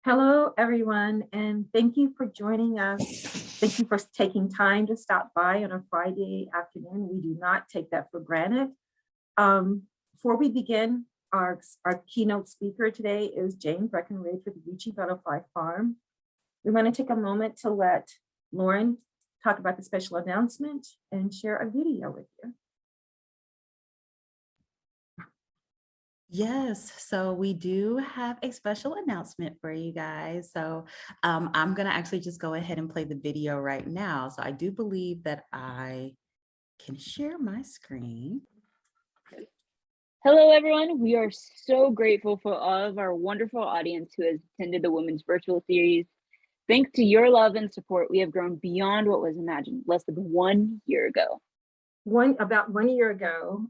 Hello, everyone, and thank you for joining us. Thank you for taking time to stop by on a Friday afternoon. We do not take that for granted. Before we begin, our keynote speaker today is Jane Breckenridge with the Euchee Butterfly Farm. We want to take a moment to let Lauren talk about the special announcement and share a video with you. Yes, so we do have a special announcement for you guys. So I'm going to actually just go ahead and play the video right now. So I do believe that I can share my screen. Hello, everyone. We are so grateful for all of our wonderful audience who has attended the Women's Virtual Series. Thanks to your love and support, we have grown beyond what was imagined less than 1 year ago. About 1 year ago,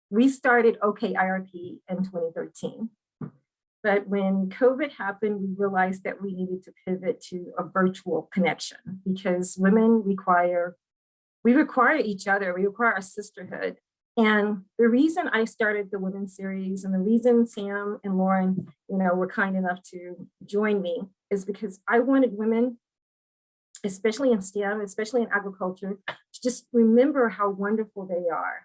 we started OKIRP in 2013. But when COVID happened, we realized that we needed to pivot to a virtual connection because women require each other, we require a sisterhood. And the reason I started the Women's Series and the reason Sam and Lauren, were kind enough to join me is because I wanted women, especially in STEM, especially in agriculture, to just remember how wonderful they are.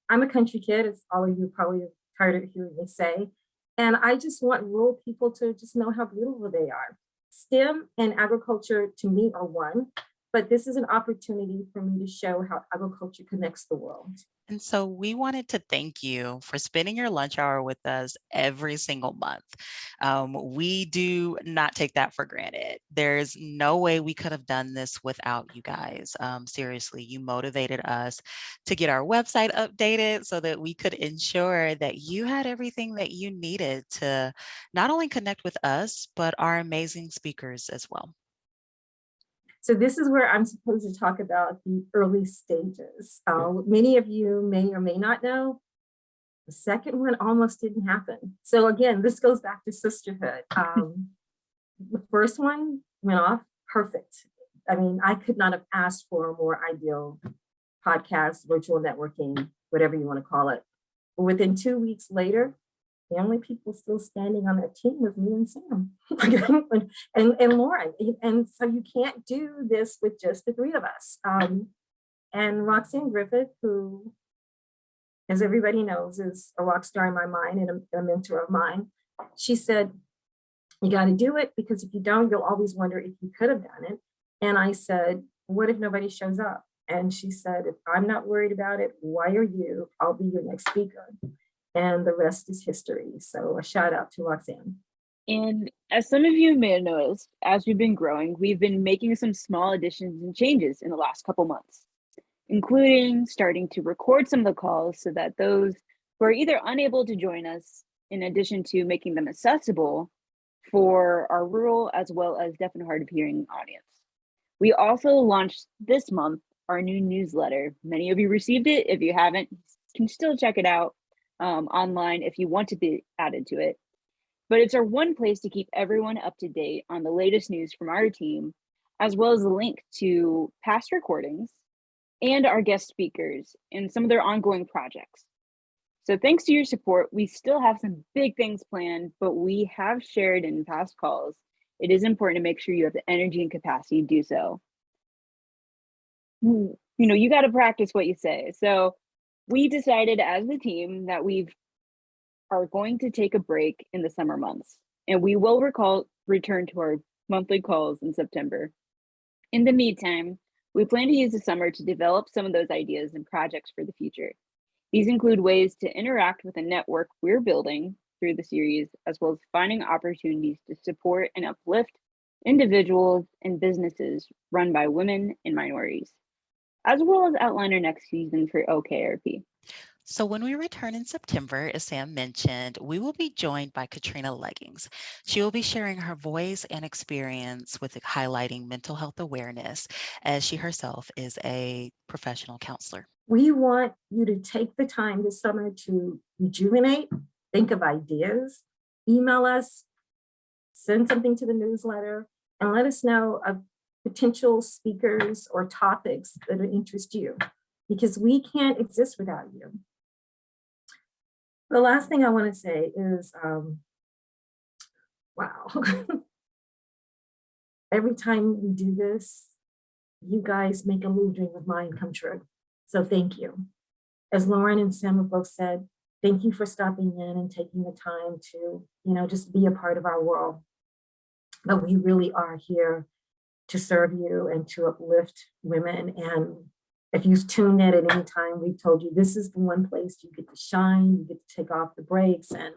I'm a country kid, as all of you probably tired of hearing me say, and I just want rural people to just know how beautiful they are. STEM and agriculture to me are one, but this is an opportunity for me to show how agriculture connects the world. And so we wanted to thank you for spending your lunch hour with us every single month. We do not take that for granted. There's no way we could have done this without you guys. Seriously, you motivated us to get our website updated so that we could ensure that you had everything that you needed to not only connect with us, but our amazing speakers as well. So this is where I'm supposed to talk about the early stages. Many of you may or may not know, the second one almost didn't happen. So again, this goes back to sisterhood. The first one went off perfect. I mean, I could not have asked for a more ideal podcast, virtual networking, whatever you want to call it. But within 2 weeks later, the only people still standing on that team was me and Sam and Lauren. And so you can't do this with just the three of us. And Roxanne Griffith, who, as everybody knows, is a rock star in my mind and a mentor of mine, she said, you got to do it because if you don't, you'll always wonder if you could have done it. And I said, what if nobody shows up? And she said, if I'm not worried about it, why are you? I'll be your next speaker. And the rest is history. So a shout out to Roxanne. And as some of you may have noticed, as we've been growing, we've been making some small additions and changes in the last couple months, including starting to record some of the calls so that those who are either unable to join us, in addition to making them accessible for our rural as well as deaf and hard of hearing audience. We also launched this month our new newsletter. Many of you received it. If you haven't, you can still check it out online if you want to be added to it. But it's our one place to keep everyone up to date on the latest news from our team, as well as a link to past recordings and our guest speakers and some of their ongoing projects. So thanks to your support, we still have some big things planned, but we have shared in past calls. It is important to make sure you have the energy and capacity to do so. You got to practice what you say. So we decided as a team that we are going to take a break in the summer months, and we will return to our monthly calls in September. In the meantime, we plan to use the summer to develop some of those ideas and projects for the future. These include ways to interact with a network we're building through the series, as well as finding opportunities to support and uplift individuals and businesses run by women and minorities, as well as outline our next season for OKIRP. So when we return in September, as Sam mentioned, we will be joined by Katrina Leggings. She will be sharing her voice and experience with highlighting mental health awareness, as she herself is a professional counselor. We want you to take the time this summer to rejuvenate, think of ideas, email us, send something to the newsletter, and let us know of potential speakers or topics that interest you, because we can't exist without you. The last thing I want to say is Wow. Every time we do this, you guys make a little dream of mine come true. So thank you. As Lauren and Sam have both said, thank you for stopping in and taking the time to, just be a part of our world. But we really are here to serve you and to uplift women. And if you've tuned in at any time, we've told you this is the one place you get to shine, you get to take off the brakes, and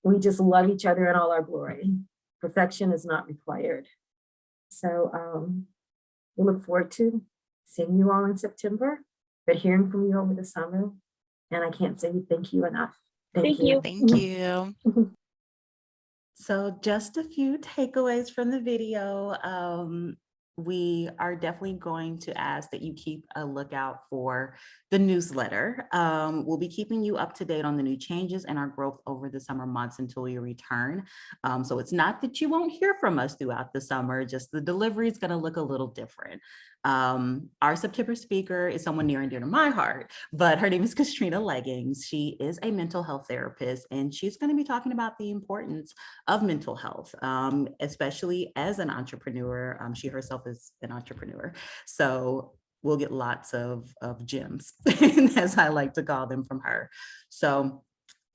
we just love each other in all our glory. Perfection is not required. So we look forward to seeing you all in September, but hearing from you over the summer. And I can't say thank you enough. Thank you. Thank you. So just a few takeaways from the video. We are definitely going to ask that you keep a lookout for the newsletter. We'll be keeping you up to date on the new changes and our growth over the summer months until we return. So it's not that you won't hear from us throughout the summer, just the delivery is going to look a little different. Our September speaker is someone near and dear to my heart, but her name is Katrina Leggings. She is a mental health therapist, and she's going to be talking about the importance of mental health, especially as an entrepreneur. She herself is an entrepreneur. So we'll get lots of gems, as I like to call them, from her. So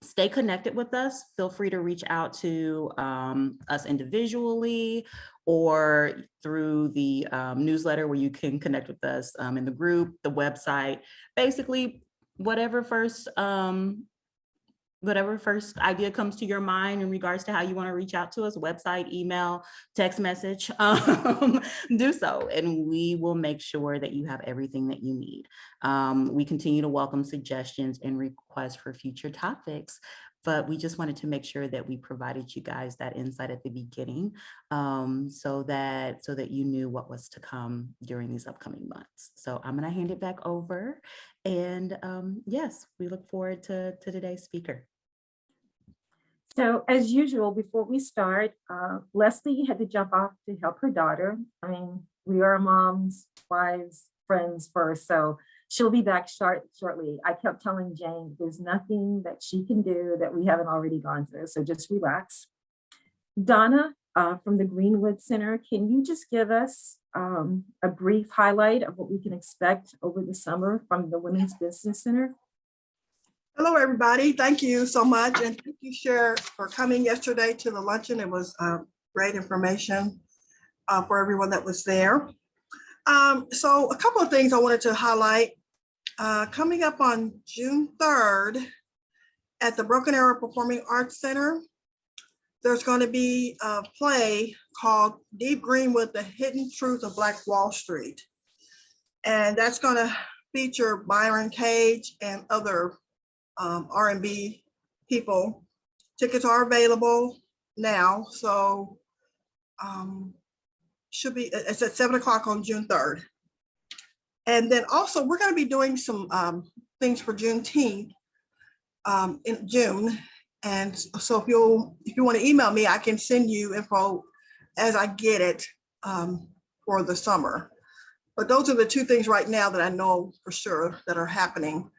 stay connected with us. Feel free to reach out to us individually or through the newsletter, where you can connect with us in the group, the website, basically whatever first idea comes to your mind in regards to how you want to reach out to us, website, email, text message, do so. And we will make sure that you have everything that you need. We continue to welcome suggestions and requests for future topics, but we just wanted to make sure that we provided you guys that insight at the beginning, so that you knew what was to come during these upcoming months. So I'm going to hand it back over. And yes, we look forward to today's speaker. So as usual, before we start, Leslie had to jump off to help her daughter. I mean, we are moms, wives, friends first, so she'll be back shortly. I kept telling Jane, there's nothing that she can do that we haven't already gone through, so just relax. Donna from the Greenwood Center, can you just give us a brief highlight of what we can expect over the summer from the Women's Business Center? Hello, everybody. Thank you so much. And thank you, Cher, for coming yesterday to the luncheon. It was great information for everyone that was there. So a couple of things I wanted to highlight. Coming up on June 3rd at the Broken Arrow Performing Arts Center, there's going to be a play called Deep Greenwood, The Hidden Truth of Black Wall Street. And that's going to feature Byron Cage and other R&B people. Tickets are available now, so it's at 7 o'clock on June 3rd. And then also we're going to be doing some things for Juneteenth in June. And so if you want to email me, I can send you info as I get it for the summer. But those are the two things right now that I know for sure that are happening.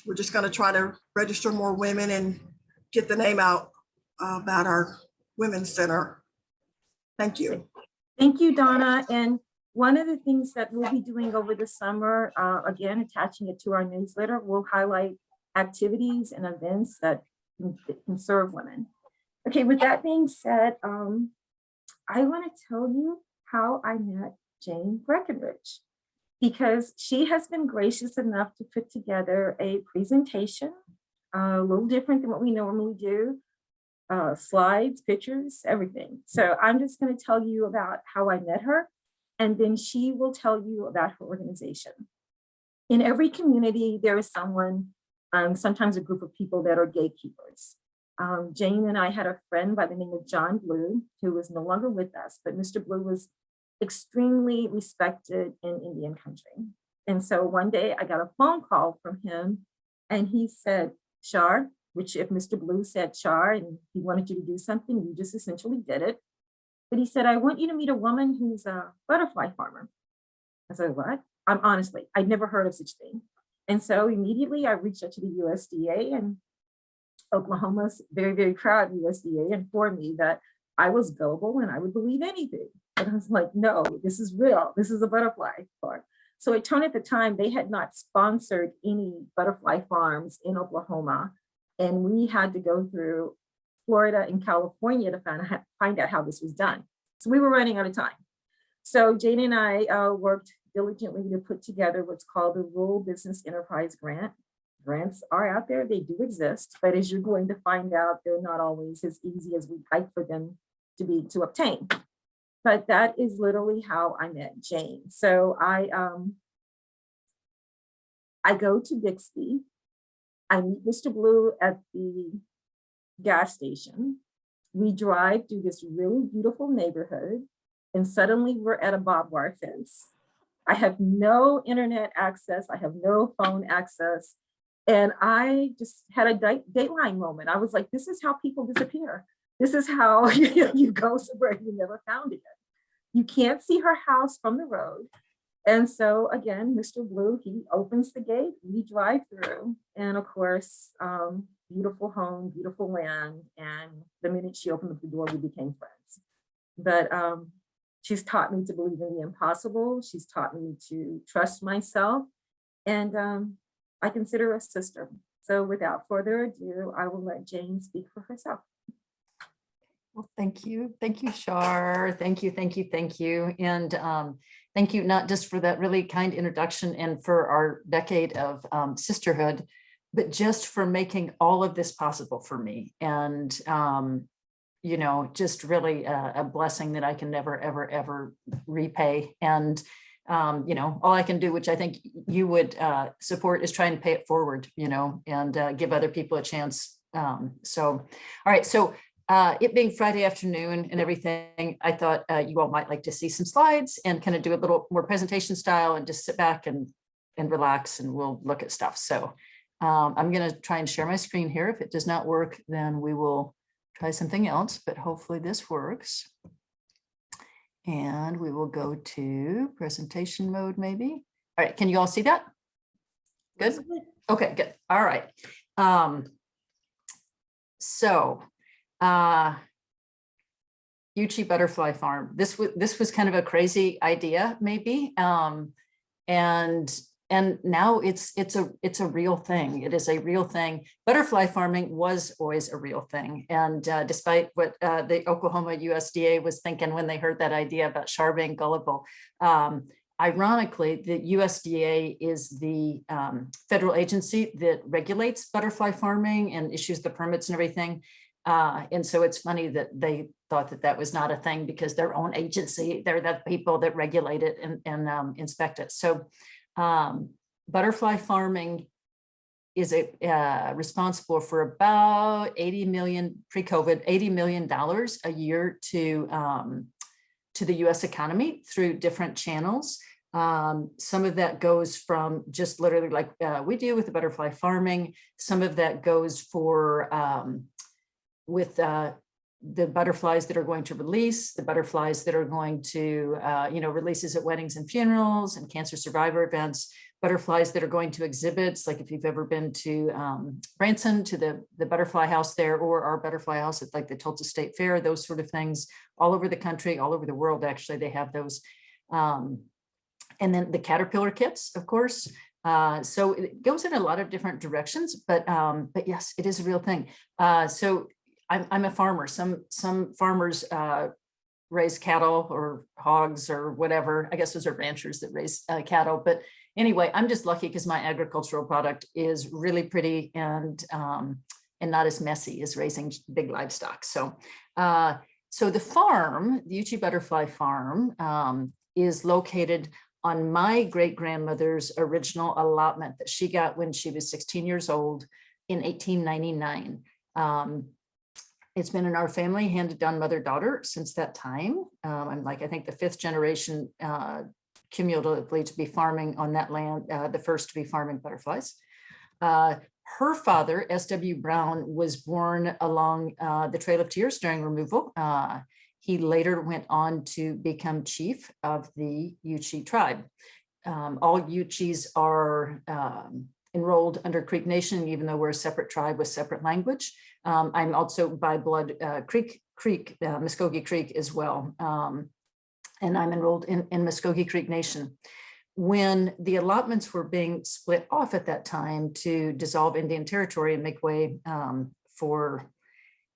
We're just going to try to register more women and get the name out about our Women's Center. Thank you. Thank you, Donna. And one of the things that we'll be doing over the summer, again, attaching it to our newsletter, we'll highlight activities and events that can serve women. Okay, with that being said, I want to tell you how I met Jane Breckenridge, because she has been gracious enough to put together a presentation, a little different than what we normally do, slides, pictures, everything. So I'm just going to tell you about how I met her, and then she will tell you about her organization. In every community, there is someone, sometimes a group of people that are gatekeepers. Jane and I had a friend by the name of John Blue, who is no longer with us, but Mr. Blue was extremely respected in Indian country. And so one day I got a phone call from him, and he said, Shar, which if Mr. Blue said Shar and he wanted you to do something, you just essentially did it. But he said, I want you to meet a woman who's a butterfly farmer. I said, what? Honestly, I'd never heard of such thing. And so immediately I reached out to the USDA, and Oklahoma's very, very proud USDA informed me that I was gullible and I would believe anything. And I was like, no, this is real. This is a butterfly farm. So at Tone at the time, they had not sponsored any butterfly farms in Oklahoma. And we had to go through Florida and California to find out how this was done. So we were running out of time. So Jane and I worked diligently to put together what's called the Rural Business Enterprise Grant. Grants are out there, they do exist, but as you're going to find out, they're not always as easy as we'd like for them to obtain. But that is literally how I met Jane. So I go to Bixby. I meet Mr. Blue at the gas station. We drive through this really beautiful neighborhood, and suddenly we're at a barbed wire fence. I have no internet access. I have no phone access. And I just had a Dateline moment. I was like, this is how people disappear. This is how you go somewhere you never found again. You can't see her house from the road. And so again, Mr. Blue, he opens the gate, we drive through, and of course, beautiful home, beautiful land. And the minute she opened up the door, we became friends. But she's taught me to believe in the impossible. She's taught me to trust myself. And I consider her a sister. So without further ado, I will let Jane speak for herself. Well, thank you. Thank you, Shar. Thank you, thank you, thank you. And thank you not just for that really kind introduction and for our decade of sisterhood, but just for making all of this possible for me. And, you know, just really a blessing that I can never, ever, ever repay. And, you know, all I can do, which I think you would support, is try and pay it forward, you know, and give other people a chance. So, all right. So it being Friday afternoon and everything, I thought you all might like to see some slides and kind of do a little more presentation style and just sit back and relax, and we'll look at stuff. So I'm going to try and share my screen here. If it does not work, then we will try something else, but hopefully this works. And we will go to presentation mode maybe. All right, can you all see that? Good. Okay, good. All right. Euchee Butterfly Farm. This was kind of a crazy idea, maybe, and now it's a real thing. It is a real thing. Butterfly farming was always a real thing, and despite what the Oklahoma USDA was thinking when they heard that idea about Shar being gullible, ironically, the USDA is the federal agency that regulates butterfly farming and issues the permits and everything. And so it's funny that they thought that that was not a thing, because their own agency, they're the people that regulate it and inspect it. So butterfly farming is responsible for about 80 million pre-COVID, $80 million a year to the US economy through different channels. Some of that goes from just literally like we do with the butterfly farming. Some of that goes for with the butterflies that are going to release, the butterflies that are going to, releases at weddings and funerals and cancer survivor events, butterflies that are going to exhibits, like if you've ever been to Branson, to the butterfly house there, or our butterfly house at like the Tulsa State Fair, those sort of things, all over the country, all over the world, actually, they have those. And then the caterpillar kits, of course. So it goes in a lot of different directions, but yes, it is a real thing. So I'm a farmer. Some farmers raise cattle or hogs or whatever. I guess those are ranchers that raise cattle. But anyway, I'm just lucky because my agricultural product is really pretty and not as messy as raising big livestock. So so the farm, the Euchee Butterfly Farm, is located on my great-grandmother's original allotment that she got when she was 16 years old in 1899. It's been in our family, handed down mother-daughter since that time. I'm like, I think the 5th generation cumulatively to be farming on that land, the first to be farming butterflies. Her father, S.W. Brown, was born along the Trail of Tears during removal. He later went on to become chief of the Euchee tribe. All Euchees are enrolled under Creek Nation, even though we're a separate tribe with separate language. I'm also by blood Muskogee Creek as well. And I'm enrolled in Muskogee Creek Nation. When the allotments were being split off at that time to dissolve Indian Territory and make way for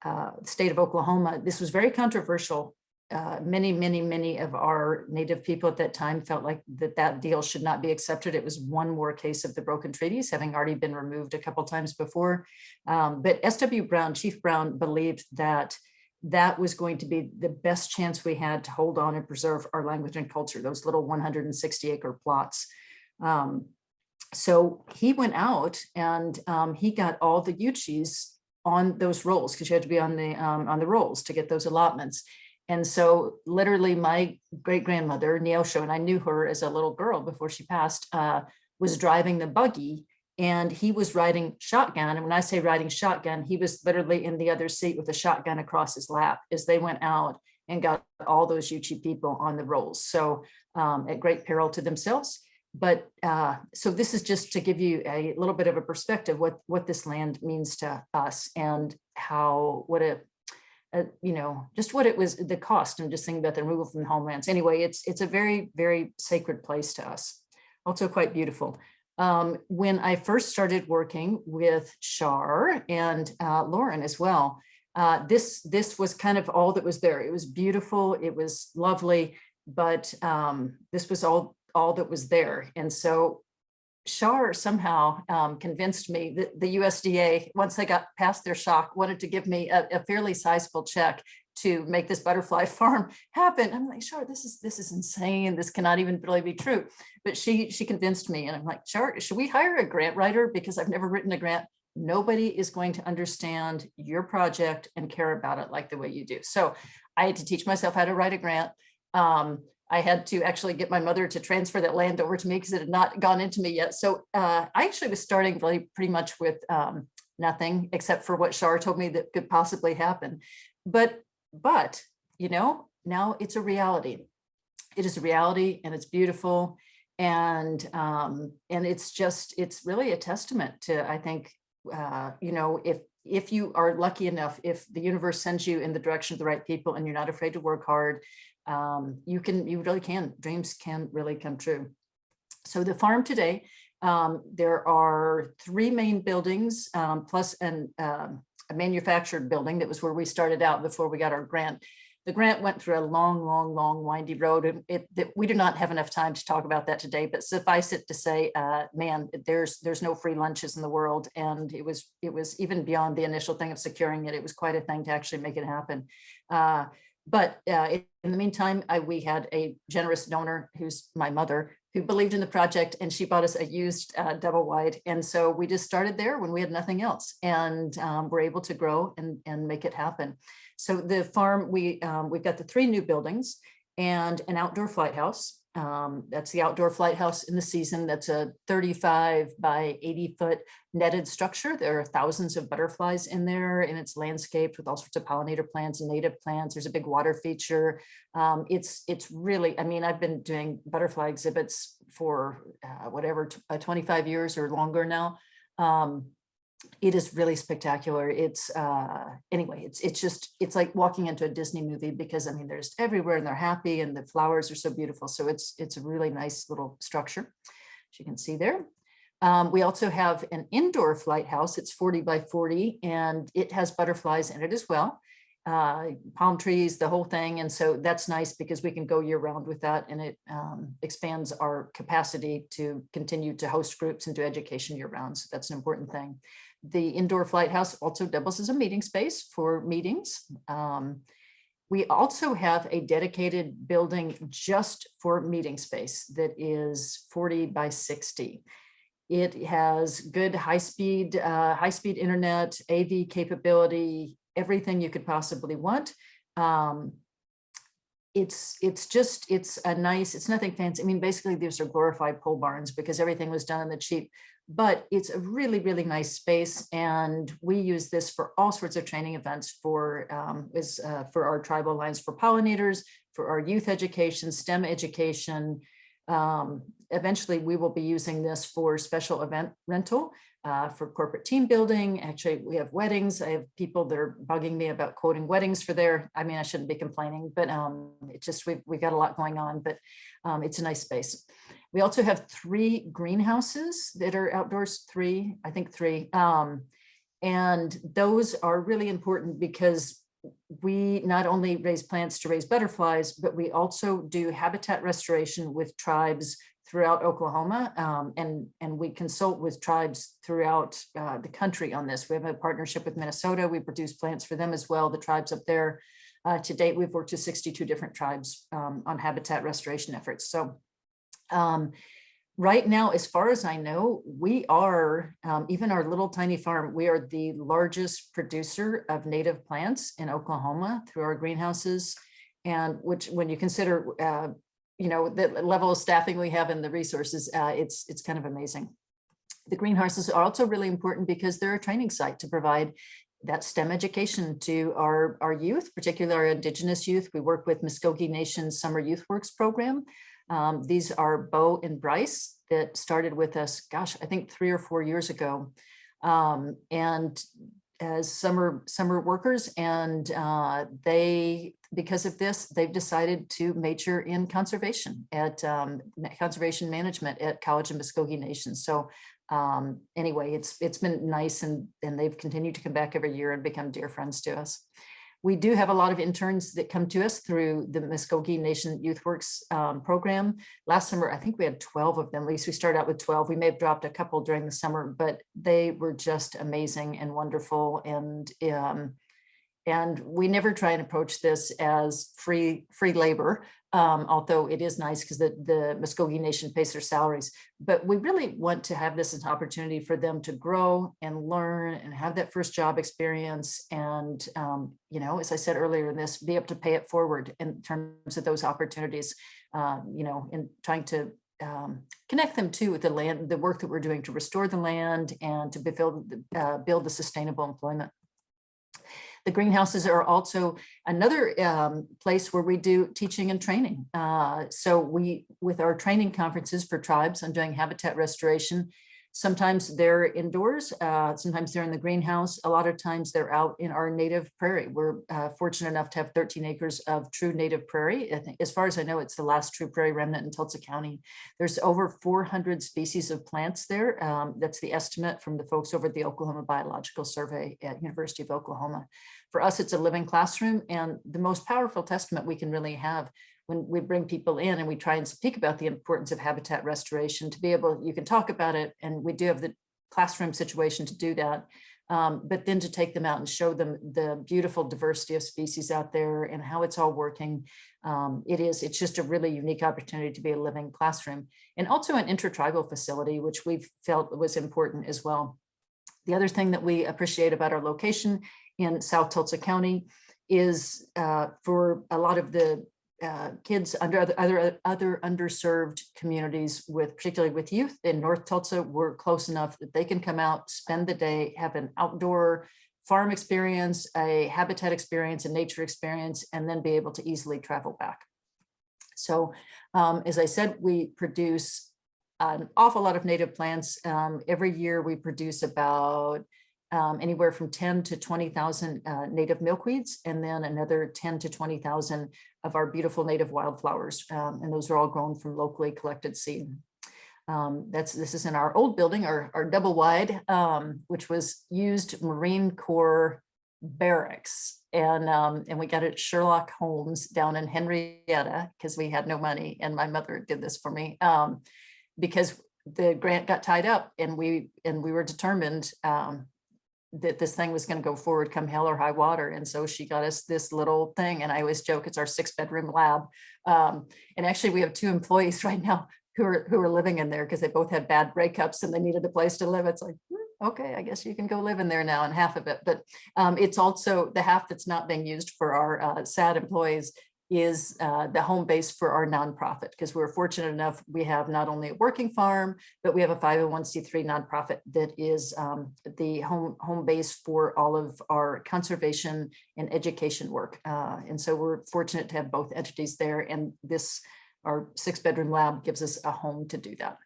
the state of Oklahoma, this was very controversial. Many of our Native people at that time felt like that deal should not be accepted. It was one more case of the broken treaties, having already been removed a couple times before. But S.W. Brown, Chief Brown, believed that that was going to be the best chance we had to hold on and preserve our language and culture, those little 160-acre plots. So he went out and he got all the Euchees on those rolls, because you had to be on the rolls to get those allotments. And so literally my great-grandmother, Neosho, and I knew her as a little girl before she passed, was driving the buggy, and he was riding shotgun. And when I say riding shotgun, he was literally in the other seat with a shotgun across his lap as they went out and got all those Euchee people on the rolls. So at great peril to themselves. But so this is just to give you a little bit of a perspective what this land means to us, and how, you know, just what it was, the cost, and just thinking about the removal from the homelands. Anyway, it's a very, very sacred place to us. Also quite beautiful. When I first started working with Shar and Lauren as well, this was kind of all that was there. It was beautiful, it was lovely, but this was all that was there. And so Shar somehow convinced me that the USDA, once they got past their shock, wanted to give me a fairly sizable check to make this butterfly farm happen. I'm like, Shar, this is insane. This cannot even really be true. But she convinced me, and I'm like, Shar, should we hire a grant writer? Because I've never written a grant. Nobody is going to understand your project and care about it like the way you do. So I had to teach myself how to write a grant. I had to actually get my mother to transfer that land over to me because it had not gone into me yet. So I actually was starting really pretty much with nothing except for what Shar told me that could possibly happen. But you know, now it's a reality. It is a reality, and it's beautiful. And it's really a testament to, I think, you know, if you are lucky enough, if the universe sends you in the direction of the right people and you're not afraid to work hard, you really can, dreams can really come true. So the farm today, there are 3 main buildings, plus a manufactured building. That was where we started out before we got our grant. The grant went through a long, windy road, and we do not have enough time to talk about that today, but suffice it to say, man, there's no free lunches in the world. And it was even beyond the initial thing of securing it. It was quite a thing to actually make it happen. But in the meantime, we had a generous donor, who's my mother, who believed in the project, and she bought us a used double wide. And so we just started there when we had nothing else, and we're able to grow and make it happen. So the farm, we've got the 3 new buildings and an outdoor flight house. That's the outdoor flight house in the season. That's a 35 by 80 foot netted structure. There are thousands of butterflies in there, and it's landscaped with all sorts of pollinator plants and native plants. There's a big water feature. It's really, I mean, I've been doing butterfly exhibits for 25 years or longer now. It is really spectacular. It's anyway, it's like walking into a Disney movie, because I mean, they're just everywhere and they're happy and the flowers are so beautiful. So it's a really nice little structure, as you can see there. We also have an indoor flight house. It's 40 by 40, and it has butterflies in it as well. Palm trees, the whole thing. And so that's nice because we can go year round with that, and it expands our capacity to continue to host groups and do education year round. So that's an important thing. The indoor flight house also doubles as a meeting space for meetings. We also have a dedicated building just for meeting space that is 40 by 60. It has good high-speed internet, AV capability, everything you could possibly want. It's nothing fancy. I mean, basically these are glorified pole barns because everything was done in the cheap, but it's a really, really nice space. And we use this for all sorts of training events for our tribal alliance for pollinators, for our youth education, STEM education, eventually we will be using this for special event rental, for corporate team building. Actually, we have weddings. I have people that are bugging me about quoting weddings for their, I mean, I shouldn't be complaining, but it just, we've got a lot going on, but it's a nice space. We also have 3 greenhouses that are outdoors, I think three. And those are really important because we not only raise plants to raise butterflies, but we also do habitat restoration with tribes throughout Oklahoma. And we consult with tribes throughout the country on this. We have a partnership with Minnesota. We produce plants for them as well, the tribes up there. To date, we've worked with 62 different tribes on habitat restoration efforts. So right now, as far as I know, we are, even our little tiny farm, we are the largest producer of native plants in Oklahoma through our greenhouses. And which, when you consider, you know, the level of staffing we have and the resources, it's kind of amazing. The greenhouses are also really important because they're a training site to provide that STEM education to our youth, particularly our Indigenous youth. We work with Muskogee Nation Summer Youth Works program. These are Bo and Bryce that started with us, gosh, I think 3 or 4 years ago, and as summer workers. And they, because of this, they've decided to major in conservation at conservation management at College of Muskogee Nation. So anyway, it's been nice, and they've continued to come back every year and become dear friends to us. We do have a lot of interns that come to us through the Muskogee Nation Youth Works program. Last summer, I think we had 12 of them. At least we started out with 12. We may have dropped a couple during the summer, but they were just amazing and wonderful. And we never try and approach this as free labor, although it is nice because the Muskogee Nation pays their salaries. But we really want to have this as an opportunity for them to grow and learn and have that first job experience. And, you know, as I said earlier in this, be able to pay it forward in terms of those opportunities, you know, and trying to connect them too with the land, the work that we're doing to restore the land and to build the sustainable employment. The greenhouses are also another place where we do teaching and training. So with our training conferences for tribes on doing habitat restoration, sometimes they're indoors, sometimes they're in the greenhouse. A lot of times they're out in our native prairie. We're fortunate enough to have 13 acres of true native prairie. I think, as far as I know, it's the last true prairie remnant in Tulsa County. There's over 400 species of plants there. That's the estimate from the folks over at the Oklahoma Biological Survey at University of Oklahoma. For us, it's a living classroom, and the most powerful testament we can really have when we bring people in and we try and speak about the importance of habitat restoration, to be able, you can talk about it, and we do have the classroom situation to do that, but then to take them out and show them the beautiful diversity of species out there and how it's all working. It's just a really unique opportunity to be a living classroom, and also an intertribal facility, which we've felt was important as well. The other thing that we appreciate about our location in South Tulsa County is for a lot of the kids under other underserved communities, particularly with youth in North Tulsa, we're close enough that they can come out, spend the day, have an outdoor farm experience, a habitat experience, a nature experience, and then be able to easily travel back. So as I said, we produce an awful lot of native plants. Every year we produce about anywhere from 10 to 20,000 native milkweeds, and then another 10 to 20,000 of our beautiful native wildflowers. And those are all grown from locally collected seed. This is in our old building, our double wide, which was used Marine Corps barracks. And we got it at Sherlock Holmes down in Henrietta because we had no money. And my mother did this for me because the grant got tied up, and we were determined that this thing was going to go forward come hell or high water. And so she got us this little thing. And I always joke, it's our 6-bedroom lab. And actually we have 2 employees right now who are living in there because they both had bad breakups and they needed a place to live. It's like, okay, I guess you can go live in there now, and half of it. But it's also the half that's not being used for our sad employees is the home base for our nonprofit, because we're fortunate enough, we have not only a working farm, but we have a 501c3 nonprofit that is the home base for all of our conservation and education work. And so we're fortunate to have both entities there. And our 6-bedroom lab gives us a home to do that.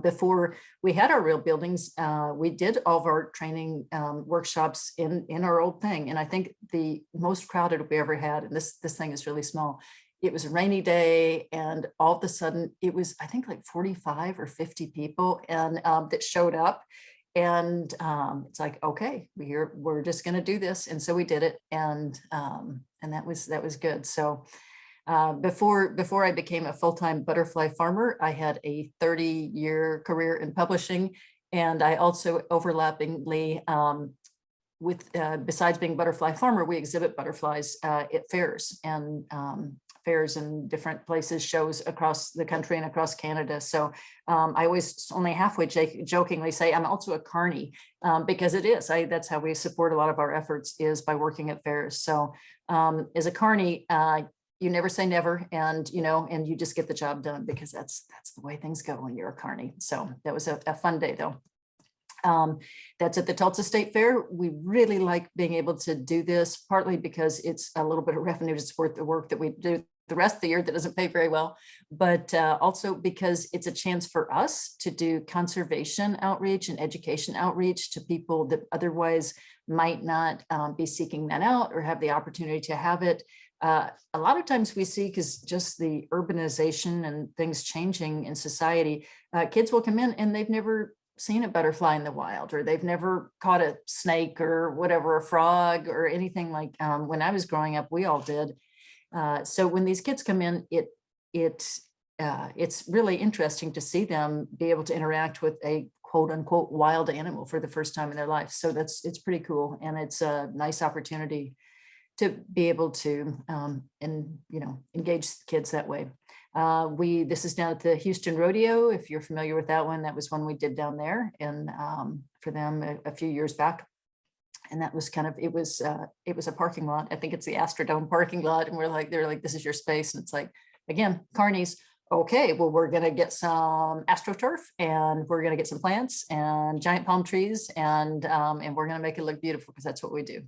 Before we had our real buildings, we did all of our training workshops in our old thing. And I think the most crowded we ever had, and this thing is really small, it was a rainy day, and all of a sudden it was, I think, like 45 or 50 people and that showed up. And it's like, okay, we're just going to do this. And so we did it. And that was good. So before I became a full-time butterfly farmer, I had a 30-year career in publishing. And I also overlappingly besides being butterfly farmer, we exhibit butterflies at fairs and fairs in different places, shows across the country and across Canada. So I always only halfway jokingly say I'm also a carny because it is. That's how we support a lot of our efforts, is by working at fairs. So as a carny, you never say never, and and you just get the job done, because that's the way things go when you're a carny. So that was a fun day though. That's at the Tulsa State Fair. We really like being able to do this, partly because it's a little bit of revenue to support the work that we do the rest of the year that doesn't pay very well, but also because it's a chance for us to do conservation outreach and education outreach to people that otherwise might not be seeking that out or have the opportunity to have it. A lot of times we see, because just the urbanization and things changing in society, kids will come in and they've never seen a butterfly in the wild, or they've never caught a snake or whatever, a frog or anything like when I was growing up, we all did. So when these kids come in, it's really interesting to see them be able to interact with a quote unquote wild animal for the first time in their life. So it's pretty cool. And it's a nice opportunity to be able to engage kids that way. This is down at the Houston Rodeo. If you're familiar with that one, that was one we did down there, and for them a few years back. And that was it was a parking lot. I think it's the Astrodome parking lot. And they're like, this is your space. And it's like, again, carnies. Okay, well, we're going to get some AstroTurf, and we're going to get some plants and giant palm trees, and we're going to make it look beautiful, because that's what we do.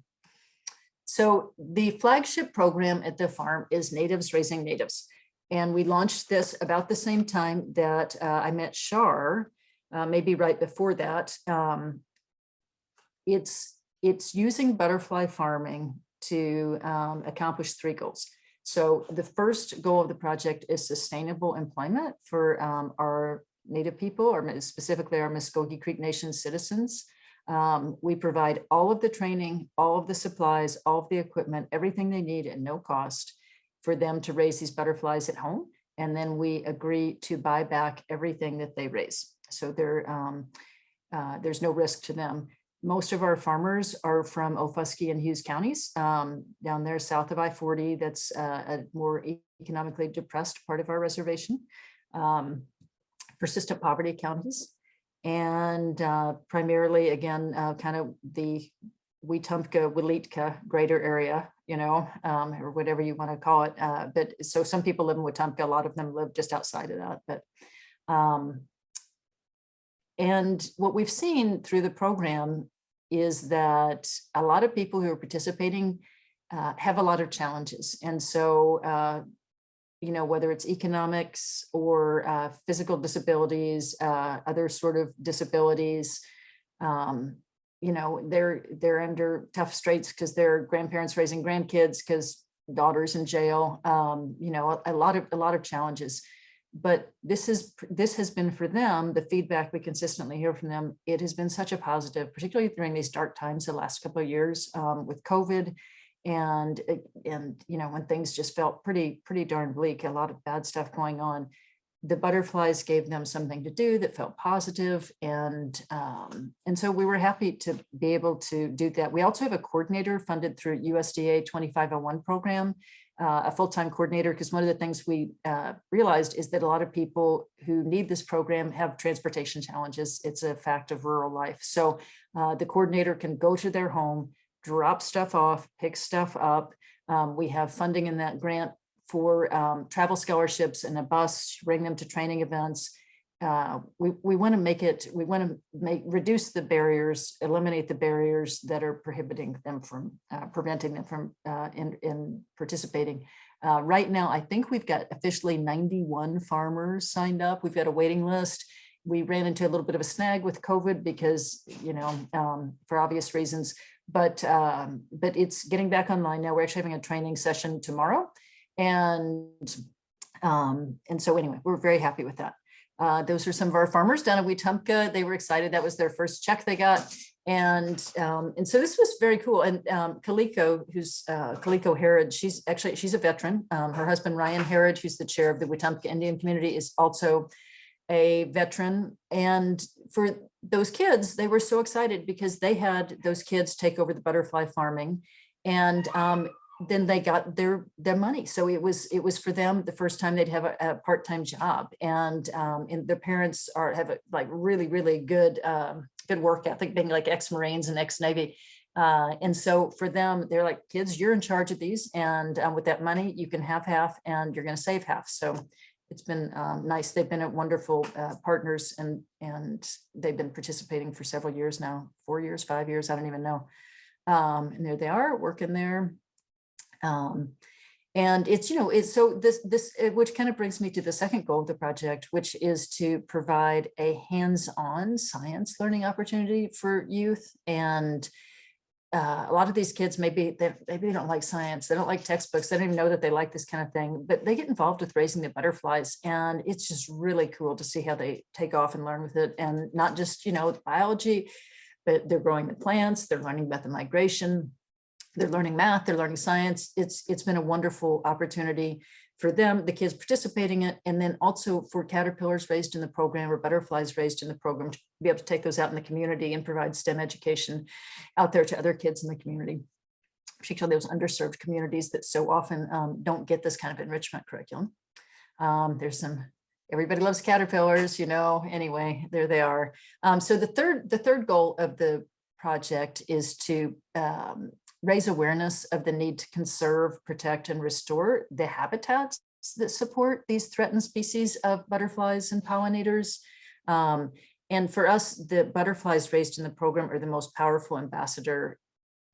So the flagship program at the farm is Natives Raising Natives. And we launched this about the same time that I met Shar, maybe right before that. It's using butterfly farming to accomplish 3 goals. So the first goal of the project is sustainable employment for our Native people, or specifically our Muskogee Creek Nation citizens. We provide all of the training, all of the supplies, all of the equipment, everything they need at no cost for them to raise these butterflies at home. And then we agree to buy back everything that they raise. So there's no risk to them. Most of our farmers are from Ofuskee and Hughes counties, down there south of I-40. That's a more economically depressed part of our reservation. Persistent poverty counties. And primarily, again, kind of the Wetumpka, Wilitka greater area, or whatever you want to call it. But so some people live in Wetumpka, a lot of them live just outside of that. But and what we've seen through the program is that a lot of people who are participating have a lot of challenges. And so, whether it's economics or physical disabilities, other sort of disabilities, they're under tough straits because their grandparents raising grandkids, because daughters in jail, a lot of challenges. But this has been for them, the feedback we consistently hear from them, it has been such a positive, particularly during these dark times the last couple of years with COVID, and when things just felt pretty darn bleak, a lot of bad stuff going on. The butterflies gave them something to do that felt positive, and so we were happy to be able to do that. We also have a coordinator funded through USDA 2501 program, a full-time coordinator, because one of the things we realized is that a lot of people who need this program have transportation challenges. It's a fact of rural life. So the coordinator can go to their home, drop stuff off, pick stuff up. We have funding in that grant for travel scholarships and a bus to bring them to training events. We want to reduce the barriers, eliminate the barriers that are preventing them from in participating. Right now, I think we've got officially 91 farmers signed up. We've got a waiting list. We ran into a little bit of a snag with COVID because, for obvious reasons, but it's getting back online now. We're actually having a training session tomorrow. And so anyway, we're very happy with that. Those are some of our farmers down in Wetumpka. They were excited. That was their first check they got. And so this was very cool. And Kaliko, who's Kaliko Herod, she's a veteran. Her husband, Ryan Herod, who's the chair of the Wetumpka Indian community, is also a veteran. And for those kids, they were so excited because they had those kids take over the butterfly farming. And then they got their money. So it was for them the first time they'd have a part-time job. And their parents have a like really, really good work ethic, being like ex-Marines and ex-Navy. And so for them, they're like, kids, you're in charge of these. And with that money, you can have half and you're going to save half. So it's been nice. They've been wonderful partners, and they've been participating for several years now, 4 years, 5 years, I don't even know. And there they are working there. And it's, it's so this, which kind of brings me to the second goal of the project, which is to provide a hands-on science learning opportunity for youth. And a lot of these kids, maybe they don't like science, they don't like textbooks, they don't even know that they like this kind of thing, but they get involved with raising the butterflies. And it's just really cool to see how they take off and learn with it. And not just, biology, but they're growing the plants, they're learning about the migration, they're learning math, they're learning science. It's been a wonderful opportunity for them, the kids participating in it, and then also for caterpillars raised in the program or butterflies raised in the program to be able to take those out in the community and provide STEM education out there to other kids in the community, particularly those underserved communities that so often don't get this kind of enrichment curriculum. Everybody loves caterpillars, anyway, there they are. So the third goal of the project is to raise awareness of the need to conserve, protect, and restore the habitats that support these threatened species of butterflies and pollinators. And for us, the butterflies raised in the program are the most powerful ambassador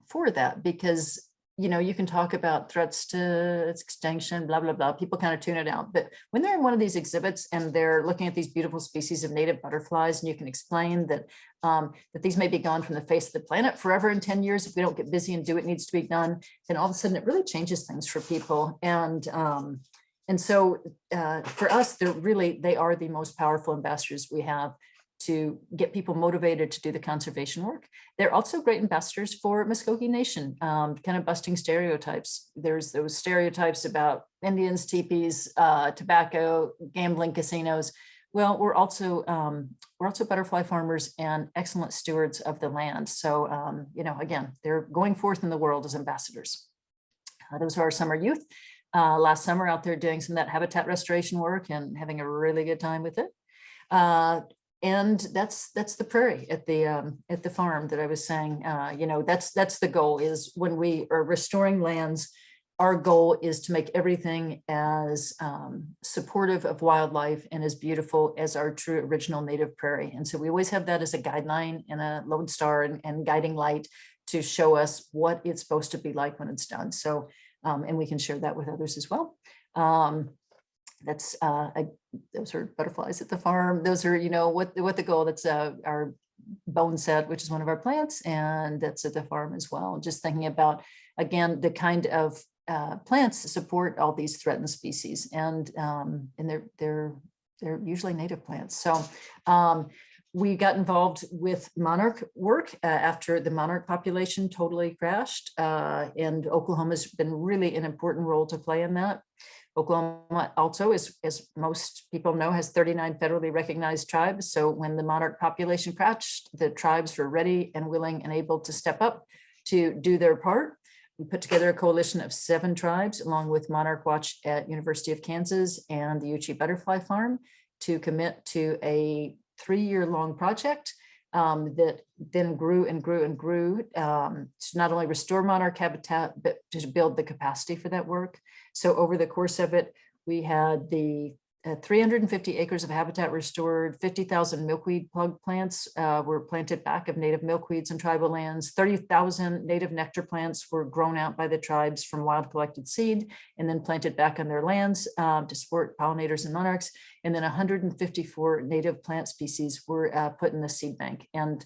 for that, because you can talk about threats to its extinction, blah, blah, blah. People kind of tune it out. But when they're in one of these exhibits and they're looking at these beautiful species of native butterflies, and you can explain that that these may be gone from the face of the planet forever in 10 years if we don't get busy and do what needs to be done, then all of a sudden it really changes things for people. And so for us, they are the most powerful ambassadors we have to get people motivated to do the conservation work. They're also great ambassadors for Muskogee Nation, kind of busting stereotypes. There's those stereotypes about Indians, teepees, tobacco, gambling, casinos. Well, we're also butterfly farmers and excellent stewards of the land. So, again, they're going forth in the world as ambassadors. Those are our summer youth. Last summer out there doing some of that habitat restoration work and having a really good time with it. And that's the prairie at the farm that I was saying. That's the goal, is when we are restoring lands, our goal is to make everything as supportive of wildlife and as beautiful as our true original native prairie. And so we always have that as a guideline and a lodestar and guiding light to show us what it's supposed to be like when it's done. So, and we can share that with others as well. Those are butterflies at the farm. Those are, what the goal, that's our bone set, which is one of our plants, and that's at the farm as well. Just thinking about, again, the kind of plants support all these threatened species, and they're usually native plants. So we got involved with monarch work after the monarch population totally crashed, and Oklahoma's been really an important role to play in that. Oklahoma also, as most people know, has 39 federally recognized tribes. So when the monarch population crashed, the tribes were ready and willing and able to step up to do their part. We put together a coalition of 7 tribes, along with Monarch Watch at University of Kansas and the Euchee Butterfly Farm, to commit to a 3-year-long project that then grew and grew and grew to not only restore monarch habitat, but to build the capacity for that work. So over the course of it, we had the 350 acres of habitat restored, 50,000 milkweed plug plants were planted back of native milkweeds in tribal lands, 30,000 native nectar plants were grown out by the tribes from wild collected seed and then planted back on their lands to support pollinators and monarchs. And then 154 native plant species were put in the seed bank. And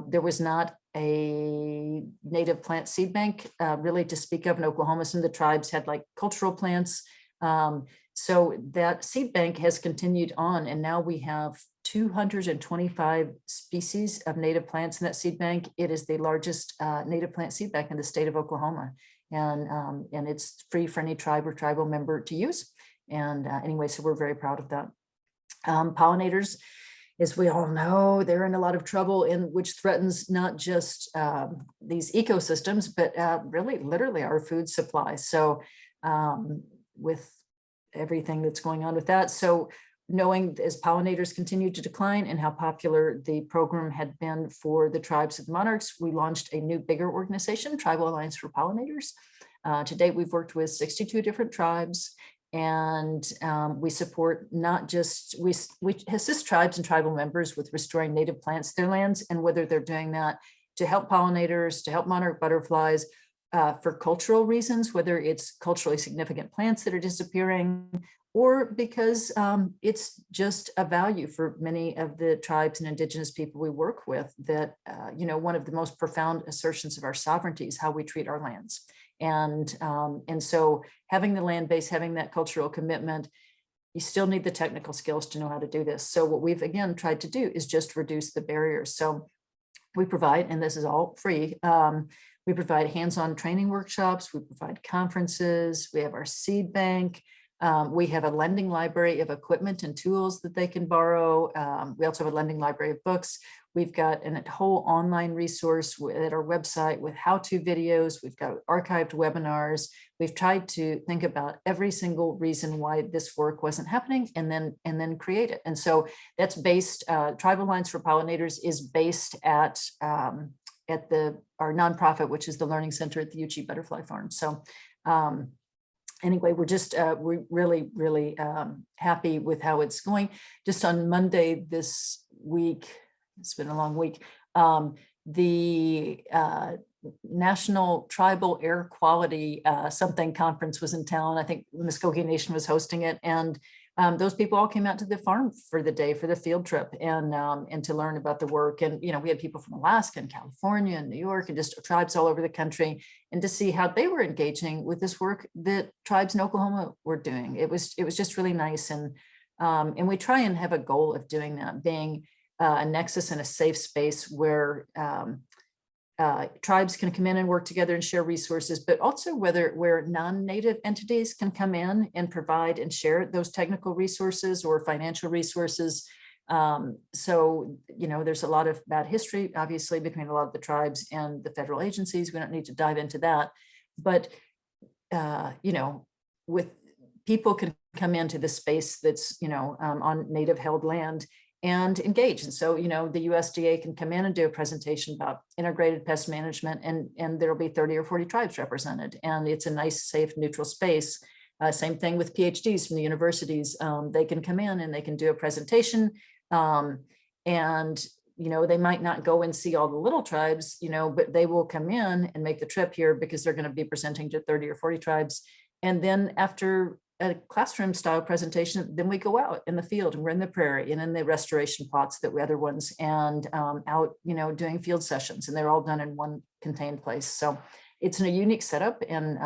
there was not a native plant seed bank really to speak of in Oklahoma. Some of the tribes had like cultural plants. So that seed bank has continued on, and now we have 225 species of native plants in that seed bank. It is the largest native plant seed bank in the state of Oklahoma, and it's free for any tribe or tribal member to use. And anyway, so we're very proud of that. Pollinators, as we all know, they're in a lot of trouble, which threatens not just these ecosystems, but really literally our food supply. So with everything that's going on with that. So knowing as pollinators continue to decline and how popular the program had been for the tribes of the monarchs, we launched a new, bigger organization, Tribal Alliance for Pollinators. To date, we've worked with 62 different tribes, and we support not just, we assist tribes and tribal members with restoring native plants to their lands, and whether they're doing that to help pollinators, to help monarch butterflies, for cultural reasons, whether it's culturally significant plants that are disappearing, or because it's just a value for many of the tribes and indigenous people we work with, that, you know, one of the most profound assertions of our sovereignty is how we treat our lands. And so having the land base, having that cultural commitment, you still need the technical skills to know how to do this. So what we've, again, tried to do is just reduce the barriers. So we provide, and this is all free, we provide hands-on training workshops, we provide conferences, we have our seed bank, we have a lending library of equipment and tools that they can borrow. We also have a lending library of books. We've got a whole online resource at our website with how-to videos. We've got archived webinars. We've tried to think about every single reason why this work wasn't happening, and then create it. And so that's based, Tribal Alliance for Pollinators is based at our nonprofit, which is the Learning Center at the Euchee Butterfly Farm. So anyway, we're just, we're really, really happy with how it's going. Just on Monday this week, it's been a long week, the National Tribal Air Quality something conference was in town. I think the Muskogee Nation was hosting it. And those people all came out to the farm for the day, for the field trip, and to learn about the work. And, you know, we had people from Alaska and California and New York and just tribes all over the country, and to see how they were engaging with this work that tribes in Oklahoma were doing. It was just really nice. And we try and have a goal of doing that, being a nexus and a safe space where tribes can come in and work together and share resources, but also where non-native entities can come in and provide and share those technical resources or financial resources. So, you know, there's a lot of bad history, obviously, between a lot of the tribes and the federal agencies. We don't need to dive into that, but, you know, with people can come into the space that's, you know, on native held land and engage. And so, you know, the USDA can come in and do a presentation about integrated pest management, and there'll be 30 or 40 tribes represented. And it's a nice, safe, neutral space. Same thing with PhDs from the universities. They can come in and they can do a presentation. And, you know, they might not go and see all the little tribes, you know, but they will come in and make the trip here because they're going to be presenting to 30 or 40 tribes. And then after a classroom style presentation, then we go out in the field and we're in the prairie and in the restoration plots that we other ones, and out, you know, doing field sessions, and they're all done in one contained place. So it's a unique setup, and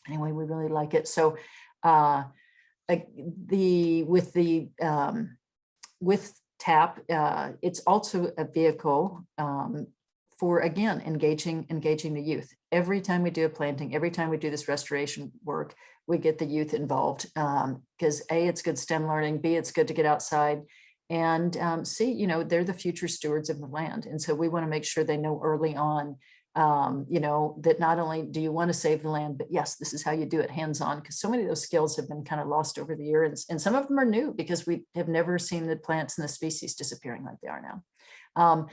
anyway, we really like it. So with TAP, it's also a vehicle for, again, engaging the youth. Every time we do a planting, every time we do this restoration work, we get the youth involved, because A, it's good STEM learning, B, it's good to get outside, and C, you know, they're the future stewards of the land. And so we want to make sure they know early on, you know, that not only do you want to save the land, but yes, this is how you do it hands-on, because so many of those skills have been kind of lost over the years, and some of them are new because we have never seen the plants and the species disappearing like they are now.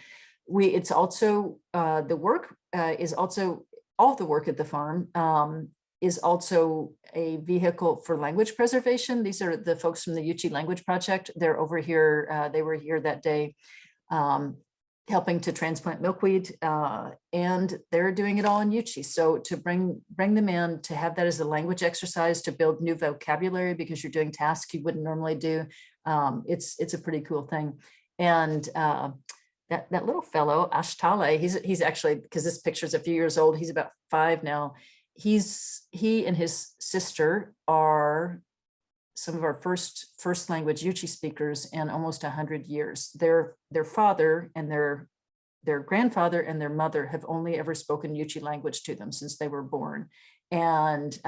It's also, the work is also all the work at the farm is also a vehicle for language preservation. These are the folks from the Euchee Language Project. They're over here. They were here that day helping to transplant milkweed, and they're doing it all in Euchee. So to bring them in, to have that as a language exercise, to build new vocabulary because you're doing tasks you wouldn't normally do, it's a pretty cool thing. And that little fellow, Ashtale, he's actually, because this picture is a few years old, he's about 5 now. He and his sister are some of our first language Euchee speakers in almost 100 years. Their father and their grandfather and their mother have only ever spoken Euchee language to them since they were born. And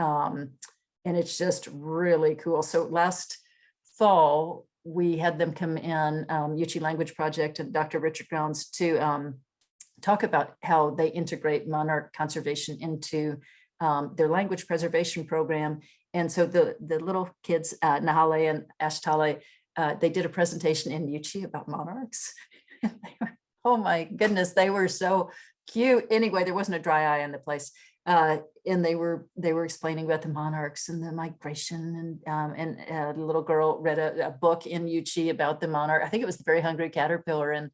it's just really cool. So last fall, we had them come in, Euchee Language Project and Dr. Richard Grounds, to talk about how they integrate monarch conservation into their language preservation program. And so the little kids, Nahale and Ashtale, they did a presentation in Euchee about monarchs. Oh my goodness, they were so cute. Anyway, there wasn't a dry eye in the place. And they were explaining about the monarchs and the migration, and the little girl read a book in Euchee about the monarch. I think it was The Very Hungry Caterpillar, and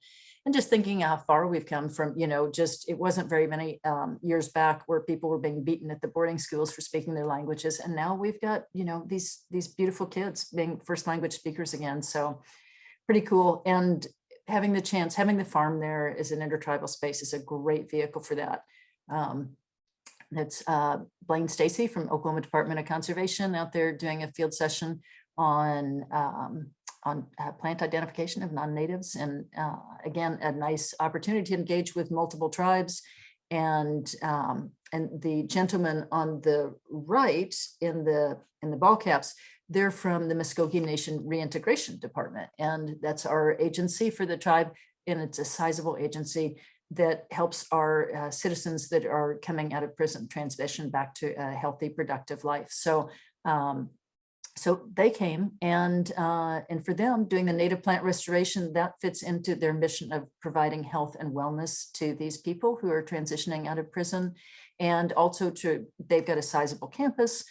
just thinking how far we've come from, just, it wasn't very many years back where people were being beaten at the boarding schools for speaking their languages. And now we've got, these beautiful kids being first language speakers again. So pretty cool. And having the farm there as an intertribal space is a great vehicle for that. That's Blaine Stacy from Oklahoma Department of Conservation out there doing a field session on plant identification of non-natives, and again, a nice opportunity to engage with multiple tribes. And the gentleman on the right in the ball caps, they're from the Muskogee Nation Reintegration Department, and that's our agency for the tribe, and it's a sizable agency that helps our citizens that are coming out of prison transition back to a healthy, productive life. So so they came, and for them, doing the native plant restoration, that fits into their mission of providing health and wellness to these people who are transitioning out of prison. And also they've got a sizable campus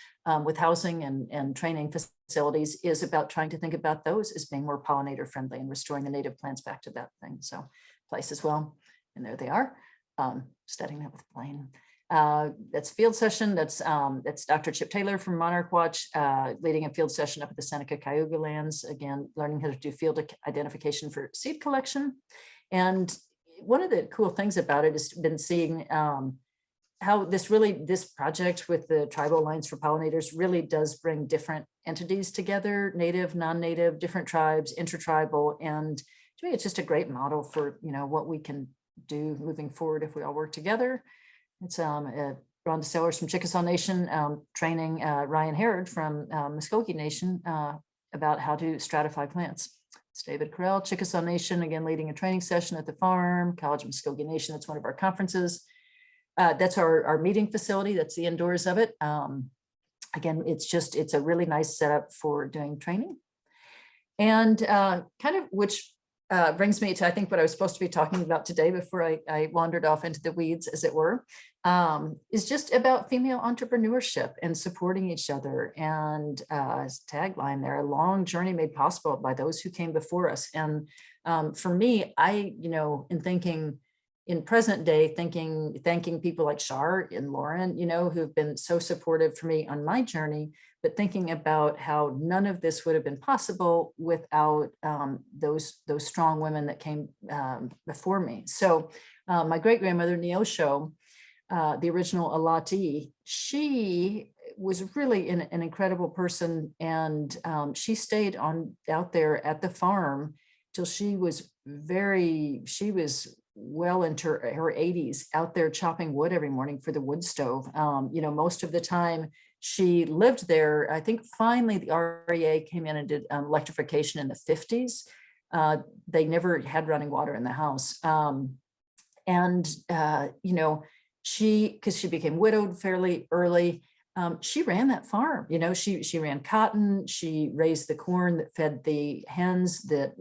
with housing and training facilities, is about trying to think about those as being more pollinator friendly and restoring the native plants back to that thing. So place as well. And there they are, studying that with Blaine. That's field session. That's Dr. Chip Taylor from Monarch Watch, leading a field session up at the Seneca Cayuga lands, again, learning how to do field identification for seed collection. And one of the cool things about it has been seeing how this project with the Tribal Alliance for Pollinators really does bring different entities together, native, non-native, different tribes, intertribal. And to me, it's just a great model for, what we can do moving forward if we all work together. It's Rhonda Sellers from Chickasaw Nation training Ryan Herod from Muskogee Nation about how to stratify plants. It's David Carell, Chickasaw Nation, again, leading a training session at the farm. College of Muskogee Nation, that's one of our conferences. That's our meeting facility. That's the indoors of it. Again, it's a really nice setup for doing training. And kind of which brings me to, I think, what I was supposed to be talking about today before I wandered off into the weeds, as it were, is just about female entrepreneurship and supporting each other. And as tagline there, a long journey made possible by those who came before us. And for me, in thinking in present day, thanking people like Shar and Lauren, who've been so supportive for me on my journey, but thinking about how none of this would have been possible without those strong women that came before me. So my great-grandmother, Neosho, the original Alati, she was really an incredible person. And she stayed out there at the farm till she was well into her 80s, out there chopping wood every morning for the wood stove. Most of the time she lived there. I think finally the REA came in and did electrification in the 50s. They never had running water in the house. Because she became widowed fairly early, she ran that farm. She ran cotton, she raised the corn that fed the hens, that,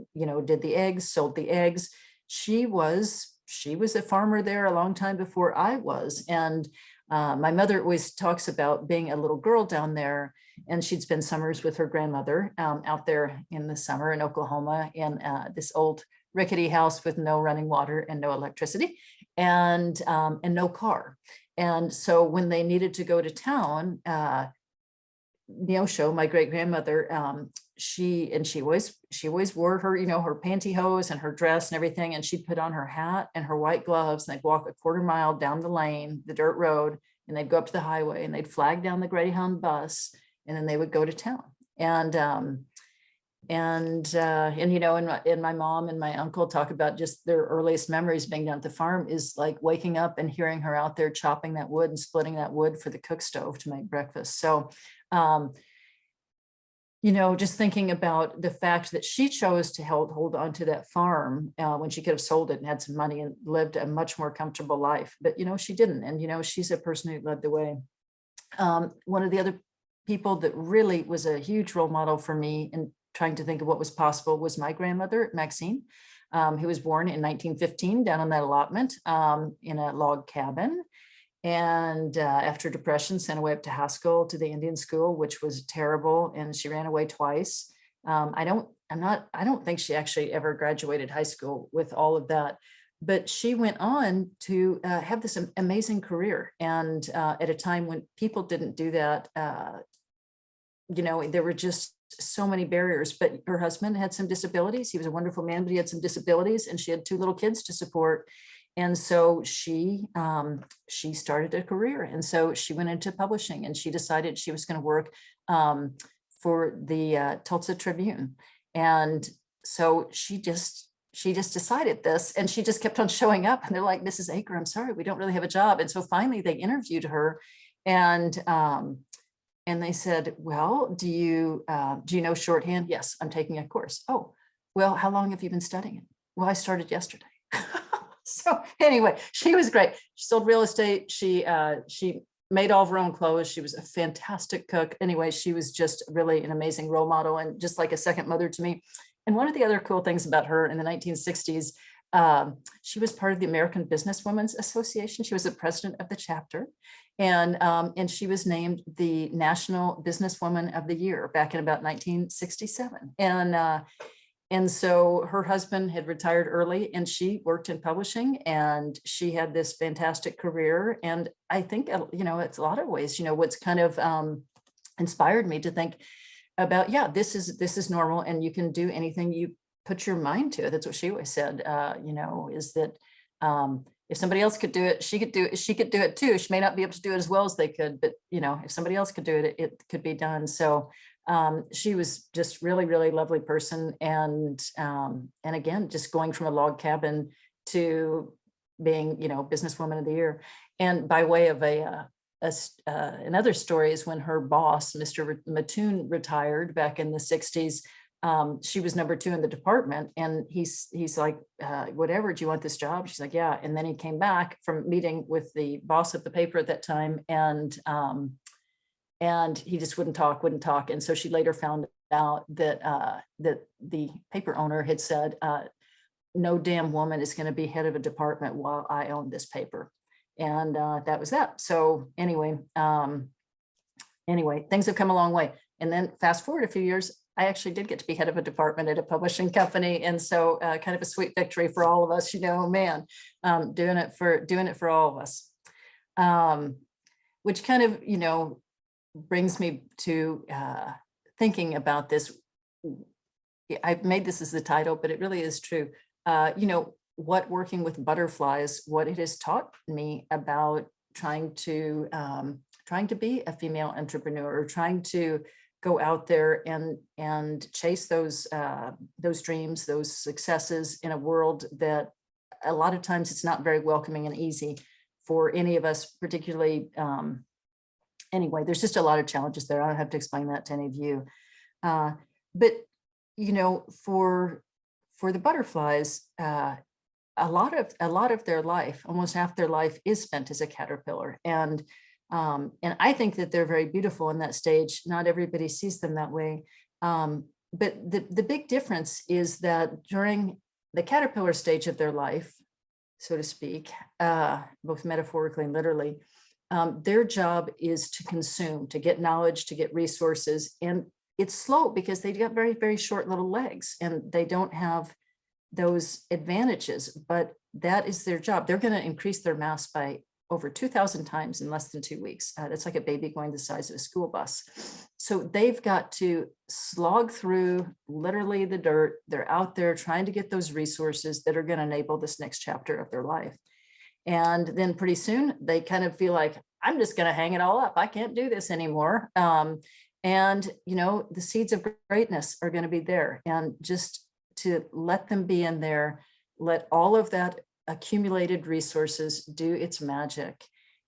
did the eggs, sold the eggs. She was she was a farmer there a long time before I was. And my mother always talks about being a little girl down there, and she'd spend summers with her grandmother out there in the summer in Oklahoma in this old rickety house with no running water and no electricity and no car. And so when they needed to go to town, Neosho, my great grandmother, she always wore her, her pantyhose and her dress and everything. And she'd put on her hat and her white gloves, and they'd walk a quarter mile down the lane, the dirt road, and they'd go up to the highway and they'd flag down the Greyhound bus, and then they would go to town. And my mom and my uncle talk about just their earliest memories being down at the farm is like waking up and hearing her out there chopping that wood and splitting that wood for the cook stove to make breakfast. So just thinking about the fact that she chose to hold on to that farm when she could have sold it and had some money and lived a much more comfortable life. But, she didn't. And, she's a person who led the way. One of the other people that really was a huge role model for me in trying to think of what was possible was my grandmother, Maxine, who was born in 1915 down on that allotment in a log cabin. And after Depression, sent away up to Haskell to the Indian school, which was terrible. And she ran away twice. I don't think she actually ever graduated high school with all of that, but she went on to have this amazing career. And at a time when people didn't do that, there were just so many barriers. But her husband had some disabilities. He was a wonderful man, but he had some disabilities, and she had 2 little kids to support. And so she started a career. And so she went into publishing, and she decided she was going to work for the Tulsa Tribune. And so she just decided this, and she just kept on showing up, and they're like, Mrs. Aker, I'm sorry, we don't really have a job. And so finally they interviewed her, and they said, well, do you know shorthand? Yes, I'm taking a course. Oh, well, how long have you been studying it? Well, I started yesterday. So anyway, she was great. She sold real estate. She made all of her own clothes. She was a fantastic cook. Anyway, she was just really an amazing role model and just like a second mother to me. And one of the other cool things about her in the 1960s, she was part of the American Businesswomen's Association. She was the president of the chapter, and she was named the National Businesswoman of the Year back in about 1967. And so her husband had retired early, and she worked in publishing, and she had this fantastic career. And I think, it's a lot of ways, what's kind of inspired me to think about, this is normal, and you can do anything you put your mind to. That's what she always said, is that if somebody else could do it, she could do it too. She may not be able to do it as well as they could, but if somebody else could do it, it could be done. So she was just really, really lovely person. And again, just going from a log cabin to being, businesswoman of the year. And by way of another story is when her boss, Mr. Mattoon, retired back in the 60s. She was number 2 in the department, and he's like, whatever, do you want this job? She's like, yeah. And then he came back from meeting with the boss of the paper at that time, and he just wouldn't talk. And so she later found out that that the paper owner had said, no damn woman is going to be head of a department while I own this paper. And that was that. So anyway, things have come a long way. And then fast forward a few years, I actually did get to be head of a department at a publishing company. And so kind of a sweet victory for all of us, doing it for all of us, which kind of, brings me to thinking about this. I've made this as the title, but it really is true. What working with butterflies, what it has taught me about trying to be a female entrepreneur, or trying to go out there and chase those dreams, those successes in a world that a lot of times it's not very welcoming and easy for any of us, particularly. Anyway, there's just a lot of challenges there. I don't have to explain that to any of you. But, for the butterflies, a lot of their life, almost half their life, is spent as a caterpillar. And I think that they're very beautiful in that stage. Not everybody sees them that way. But the big difference is that during the caterpillar stage of their life, so to speak, both metaphorically and literally. Their job is to consume, to get knowledge, to get resources. And it's slow because they got very, very short little legs and they don't have those advantages, but that is their job. They're going to increase their mass by over 2,000 times in less than 2 weeks. That's like a baby going the size of a school bus. So they've got to slog through literally the dirt. They're out there trying to get those resources that are going to enable this next chapter of their life. And then pretty soon they kind of feel like, I'm just going to hang it all up. I can't do this anymore. And, you know, the seeds of greatness are going to be there. And just to let them be in there, let all of that accumulated resources do its magic.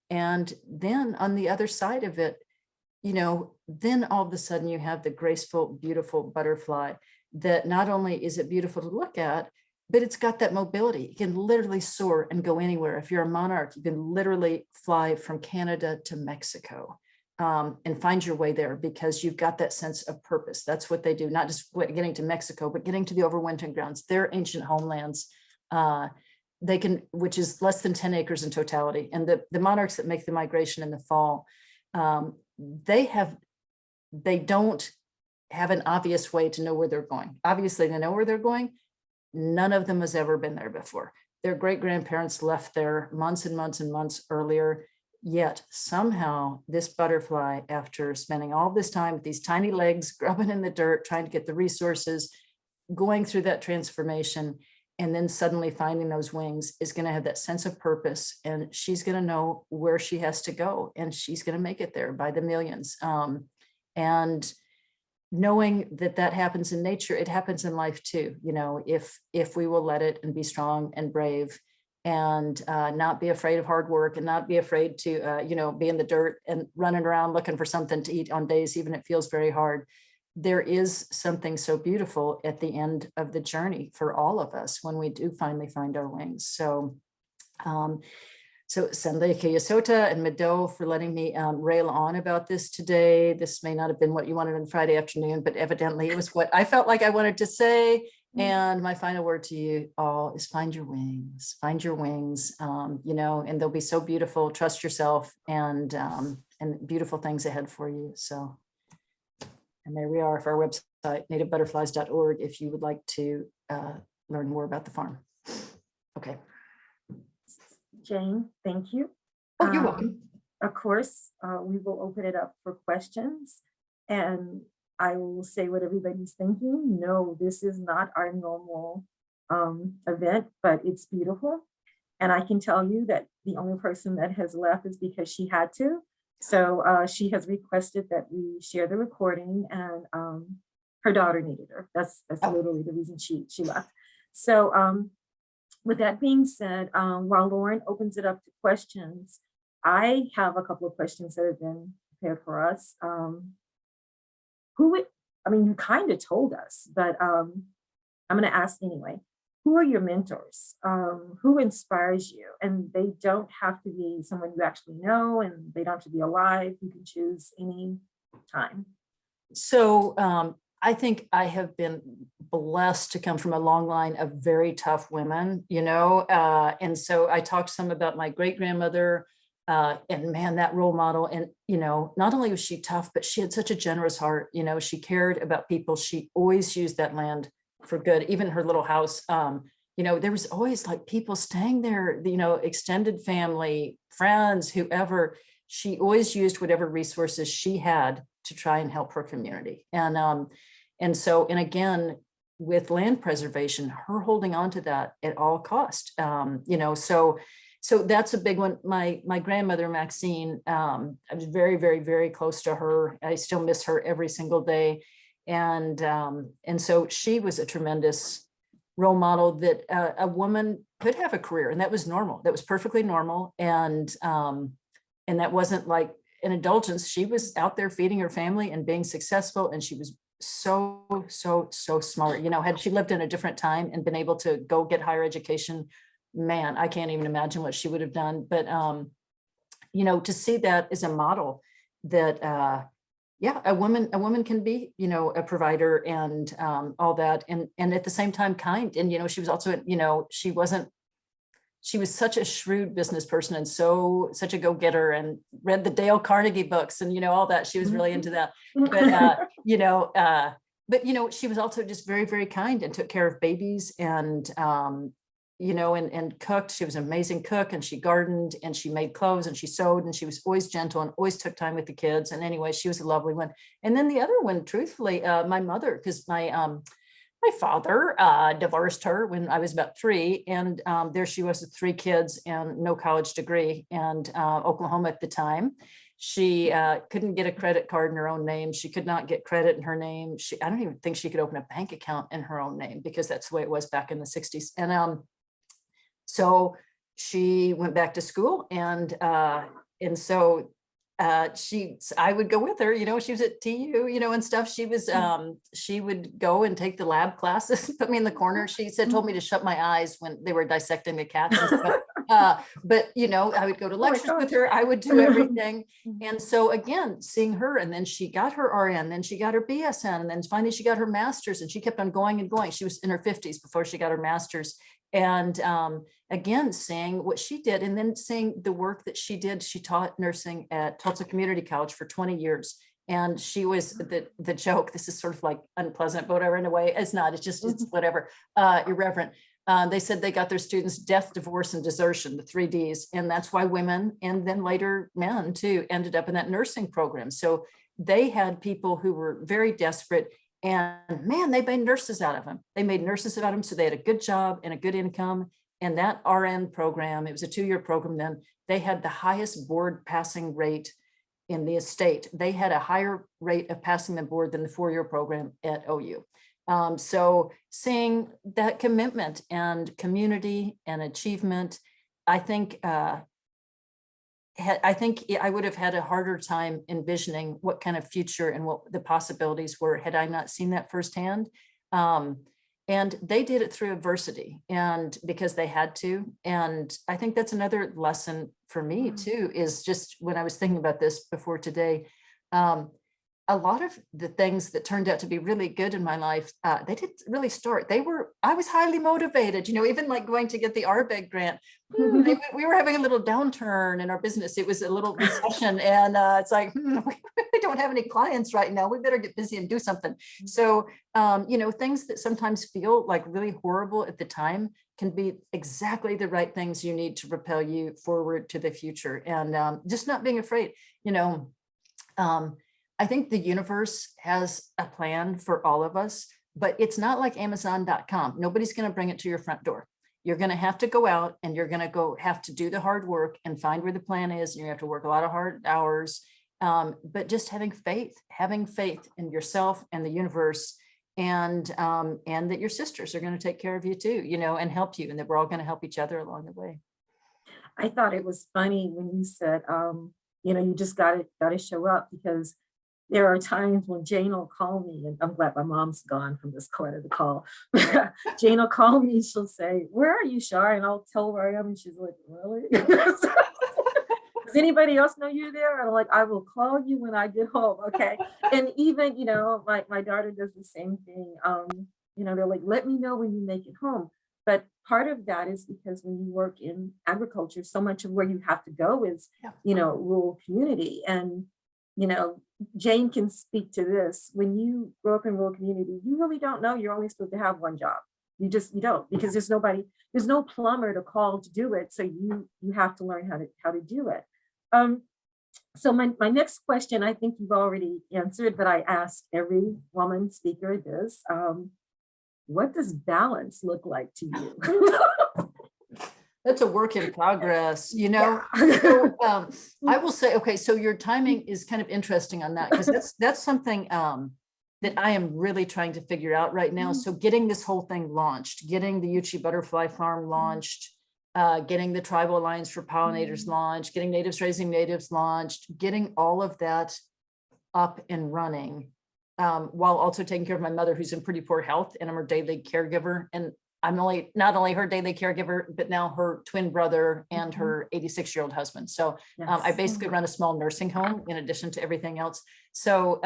And then on the other side of it, you know, then all of a sudden you have the graceful, beautiful butterfly that not only is it beautiful to look at, but it's got that mobility. You can literally soar and go anywhere. If you're a monarch, you can literally fly from Canada to Mexico and find your way there because you've got that sense of purpose. That's what they do, not just getting to Mexico, but getting to the overwintering grounds, their ancient homelands. They can, which is less than 10 acres in totality. And the monarchs that make the migration in the fall, they don't have an obvious way to know where they're going. Obviously, they know where they're going. None of them has ever been there before. Their great-grandparents left there months and months and months earlier. Yet somehow this butterfly, after spending all this time with these tiny legs, grubbing in the dirt, trying to get the resources, going through that transformation, and then suddenly finding those wings, is going to have that sense of purpose. And she's going to know where she has to go. And she's going to make it there by the millions. And knowing that that happens in nature, it happens in life too. You know, if we will let it and be strong and brave and not be afraid of hard work and not be afraid to, you know, be in the dirt and running around looking for something to eat on days, even if it feels very hard. There is something so beautiful at the end of the journey for all of us when we do finally find our wings. So, so Sanle Kayasota and Mado for letting me rail on about this today. This may not have been what you wanted on Friday afternoon, but evidently it was what I felt like I wanted to say. And my final word to you all is find your wings, you know, and they'll be so beautiful. Trust yourself and beautiful things ahead for you. So, and there we are for our website, nativebutterflies.org, if you would like to learn more about the farm. Okay. Jane, thank you. Oh, you're welcome. Of course, we will open it up for questions and I will say what everybody's thinking. No, this is not our normal event, but it's beautiful. And I can tell you that the only person that has left is because she had to. So she has requested that we share the recording and her daughter needed her. That's literally the reason she left. So with that being said, while Lauren opens it up to questions, I have a couple of questions that have been prepared for us. You kind of told us, but I'm going to ask anyway. Who are your mentors? Who inspires you? And they don't have to be someone you actually know, and they don't have to be alive. You can choose any time. So I think I have been blessed to come from a long line of very tough women, you know, and so I talked some about my great-grandmother and man, that role model. And, you know, not only was she tough, but she had such a generous heart. You know, she cared about people. She always used that land for good. Even her little house, you know, there was always like people staying there, you know, extended family, friends, whoever. She always used whatever resources she had to try and help her community. And so, and again, with land preservation, her holding on to that at all cost, you know, so that's a big one. My grandmother, Maxine, I was very, very, very close to her. I still miss her every single day. And so she was a tremendous role model that a woman could have a career, and that was normal. That was perfectly normal. And that wasn't like an indulgence. She was out there feeding her family and being successful. And she was so smart. You know, had she lived in a different time and been able to go get higher education, man, I can't even imagine what she would have done. But, you know, to see that as a model that, yeah, a woman can be, you know, a provider and all that. And at the same time, kind. And, you know, she was also, you know, she wasn't she was such a shrewd business person and such a go-getter, and read the Dale Carnegie books and, all that. She was really into that. But, she was also just very, very kind and took care of babies and, and cooked. She was an amazing cook, and she gardened and she made clothes and she sewed, and she was always gentle and always took time with the kids. And anyway, she was a lovely one. And then the other one, truthfully, my mother, because my father divorced her when I was about 3, and there she was with 3 kids and no college degree, and Oklahoma at the time. She couldn't get a credit card in her own name. She could not get credit in her name. I don't even think she could open a bank account in her own name, because that's the way it was back in the 60s. And so she went back to school, and so I would go with her, she was at TU, and stuff. She would go and take the lab classes, put me in the corner. She told me to shut my eyes when they were dissecting the cats and stuff. But, I would go to lectures with her. I would do everything. And so again, seeing her, and then she got her RN, then she got her BSN, and then finally she got her master's, and she kept on going and going. She was in her 50s before she got her master's. And again, seeing what she did, and then seeing the work that she did. She taught nursing at Tulsa Community College for 20 years. And she was the joke. This is sort of like unpleasant, but whatever, in a way. It's not, it's whatever, irreverent. They said they got their students death, divorce, and desertion, the 3 Ds. And that's why women, and then later men too, ended up in that nursing program. So they had people who were very desperate. And man, they made nurses out of them. So they had a good job and a good income. And that RN program, it was a 2-year program then, they had the highest board passing rate in the state. They had a higher rate of passing the board than the 4-year program at OU. So seeing that commitment and community and achievement, I think I would have had a harder time envisioning what kind of future and what the possibilities were had I not seen that firsthand. And they did it through adversity, and because they had to. And I think that's another lesson for me too, is just when I was thinking about this before today, a lot of the things that turned out to be really good in my life, they didn't really start. I was highly motivated, even like going to get the RBEG grant. We were having a little downturn in our business. It was a little recession, and it's like, we don't have any clients right now. We better get busy and do something. So, things that sometimes feel like really horrible at the time can be exactly the right things you need to propel you forward to the future. And just not being afraid, I think the universe has a plan for all of us, but it's not like Amazon.com. Nobody's going to bring it to your front door. You're going to have to go out, and you're going to have to do the hard work and find where the plan is. And you have to work a lot of hard hours, but just having faith in yourself and the universe, and that your sisters are going to take care of you too, and help you, and that we're all going to help each other along the way. I thought it was funny when you said, you just got to show up, because there are times when Jane will call me, and I'm glad my mom's gone from this part of the call. Jane will call me, she'll say, "Where are you, Shar?" And I'll tell her where I am, and she's like, "Really?" Does anybody else know you're there? And I'm like, "I will call you when I get home." Okay. And even, my daughter does the same thing. They're like, "Let me know when you make it home." But part of that is because when you work in agriculture, so much of where you have to go is, rural community. And, Jane can speak to this. When you grow up in rural community, you really don't know you're only supposed to have one job. You don't, because there's no plumber to call to do it. So you have to learn how to do it. So my next question, I think you've already answered, but I asked every woman speaker this. What does balance look like to you? That's a work in progress, Yeah. So, I will say, okay, so your timing is kind of interesting on that, because that's something that I am really trying to figure out right now. So getting this whole thing launched, getting the Euchee Butterfly Farm launched, getting the Tribal Alliance for Pollinators launched, getting Natives Raising Natives launched, getting all of that up and running, while also taking care of my mother, who's in pretty poor health, and I'm her daily caregiver. And I'm not only her daily caregiver, but now her twin brother and her 86-year-old husband. So I basically run a small nursing home in addition to everything else. So,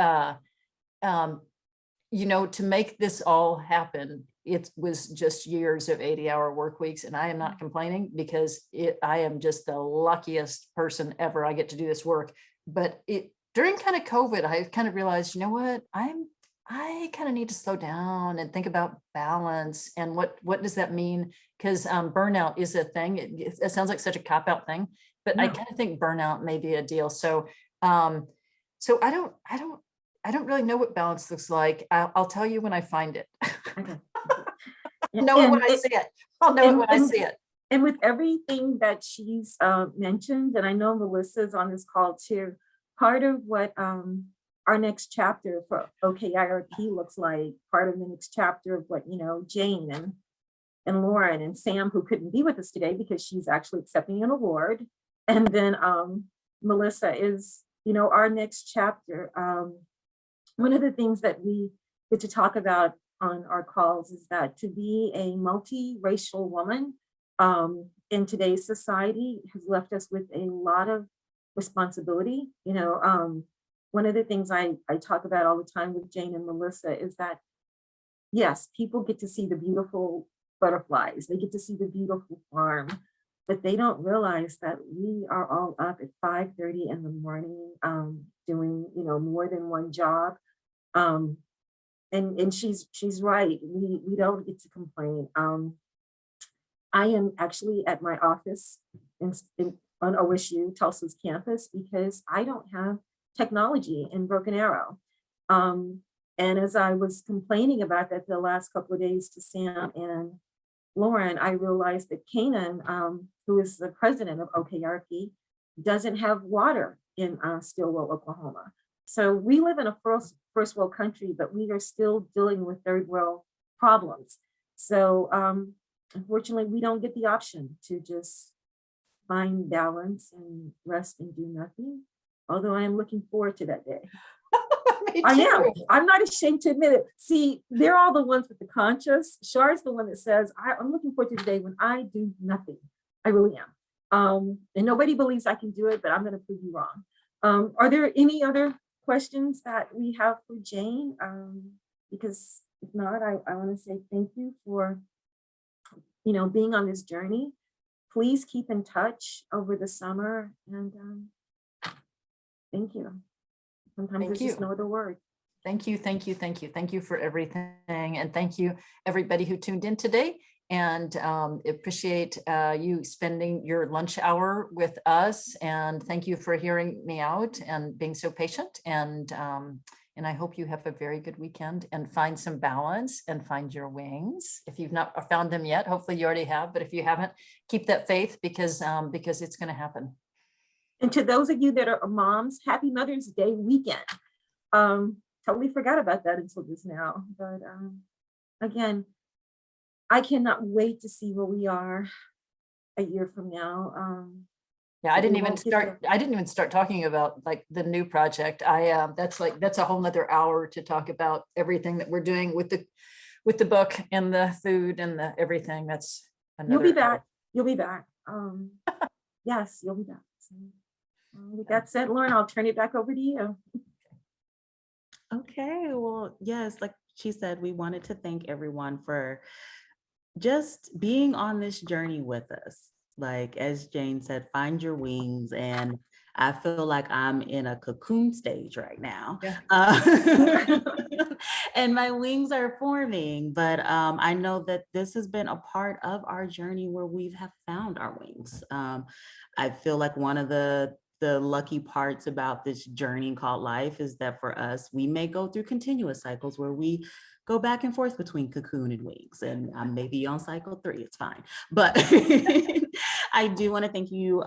to make this all happen, it was just years of 80-hour work weeks, and I am not complaining because I am just the luckiest person ever. I get to do this work. But during kind of COVID, I kind of realized, you know what, I kind of need to slow down and think about balance and what does that mean? Because burnout is a thing. It sounds like such a cop-out thing, but I kind of think burnout may be a deal. So so I don't really know what balance looks like. I'll tell you when I find it. Okay. Know it when I see it. I'll know it when I see it. And with everything that she's mentioned, and I know Melissa's on this call too, part of what our next chapter for OKIRP looks like, part of the next chapter of what, you know, Jane and Lauren and Sam, who couldn't be with us today because she's actually accepting an award. And then Melissa is, you know, our next chapter. One of the things that we get to talk about on our calls is that to be a multiracial woman in today's society has left us with a lot of responsibility. You know, one of the things I talk about all the time with Jane and Melissa is that, yes, people get to see the beautiful butterflies, they get to see the beautiful farm, but they don't realize that we are all up at 5:30 in the morning doing, you know, more than one job. And she's right, we don't get to complain. I am actually at my office on OSU, Tulsa's campus, because I don't have technology in Broken Arrow. And as I was complaining about that the last couple of days to Sam and Lauren, I realized that Kanan, who is the president of OKIRP, doesn't have water in Stillwell, Oklahoma. So we live in a first world country, but we are still dealing with third world problems. So unfortunately, we don't get the option to just find balance and rest and do nothing. Although I am looking forward to that day. I am. I'm not ashamed to admit it. See, they're all the ones with the conscious. Char's the one that says, I'm looking forward to the day when I do nothing. I really am. And nobody believes I can do it, but I'm going to prove you wrong. Are there any other questions that we have for Jane? Because if not, I want to say thank you for, you know, being on this journey. Please keep in touch over the summer, and thank you. Sometimes there's just no other word. Thank you, thank you, thank you. Thank you for everything. And thank you, everybody who tuned in today. And appreciate you spending your lunch hour with us. And thank you for hearing me out and being so patient. And I hope you have a very good weekend and find some balance and find your wings. If you've not found them yet, hopefully you already have. But if you haven't, keep that faith because it's going to happen. And to those of you that are moms, happy Mother's Day weekend. Totally forgot about that until just now. But again, I cannot wait to see where we are a year from now. Yeah, I didn't even start talking about like the new project. That's a whole nother hour to talk about everything that we're doing with the book and the food and the everything. That's another You'll be back. hour. You'll be back. Yes, you'll be back. So, with that said, Lauren, I'll turn it back over to you. Okay, well, yes, like she said, we wanted to thank everyone for just being on this journey with us. Like, as Jane said, find your wings. And I feel like I'm in a cocoon stage right now. Yeah. And my wings are forming, but I know that this has been a part of our journey where we have found our wings. I feel like one of the lucky parts about this journey called life is that for us, we may go through continuous cycles where we go back and forth between cocoon and wings, and I'm maybe on cycle 3, it's fine. But I do want to thank you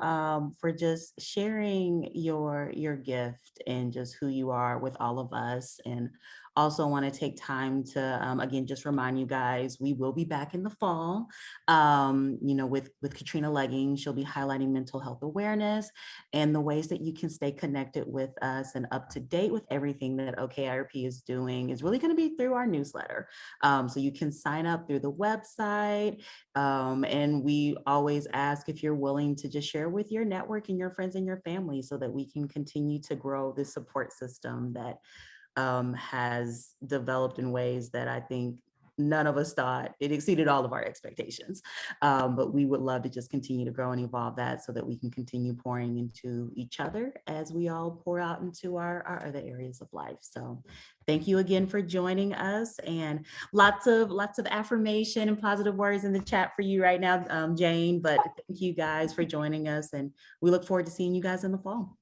for just sharing your gift and just who you are with all of us. And also want to take time to, again, just remind you guys, we will be back in the fall, you know, with Katrina Legging. She'll be highlighting mental health awareness and the ways that you can stay connected with us and up to date with everything that OKIRP is doing is really going to be through our newsletter. So you can sign up through the website. And we always ask if you're willing to just share with your network and your friends and your family so that we can continue to grow this support system that has developed in ways that I think none of us thought. It exceeded all of our expectations. But we would love to just continue to grow and evolve that so that we can continue pouring into each other as we all pour out into our other areas of life. So thank you again for joining us, and lots of affirmation and positive words in the chat for you right now, Jane. But thank you guys for joining us, and we look forward to seeing you guys in the fall.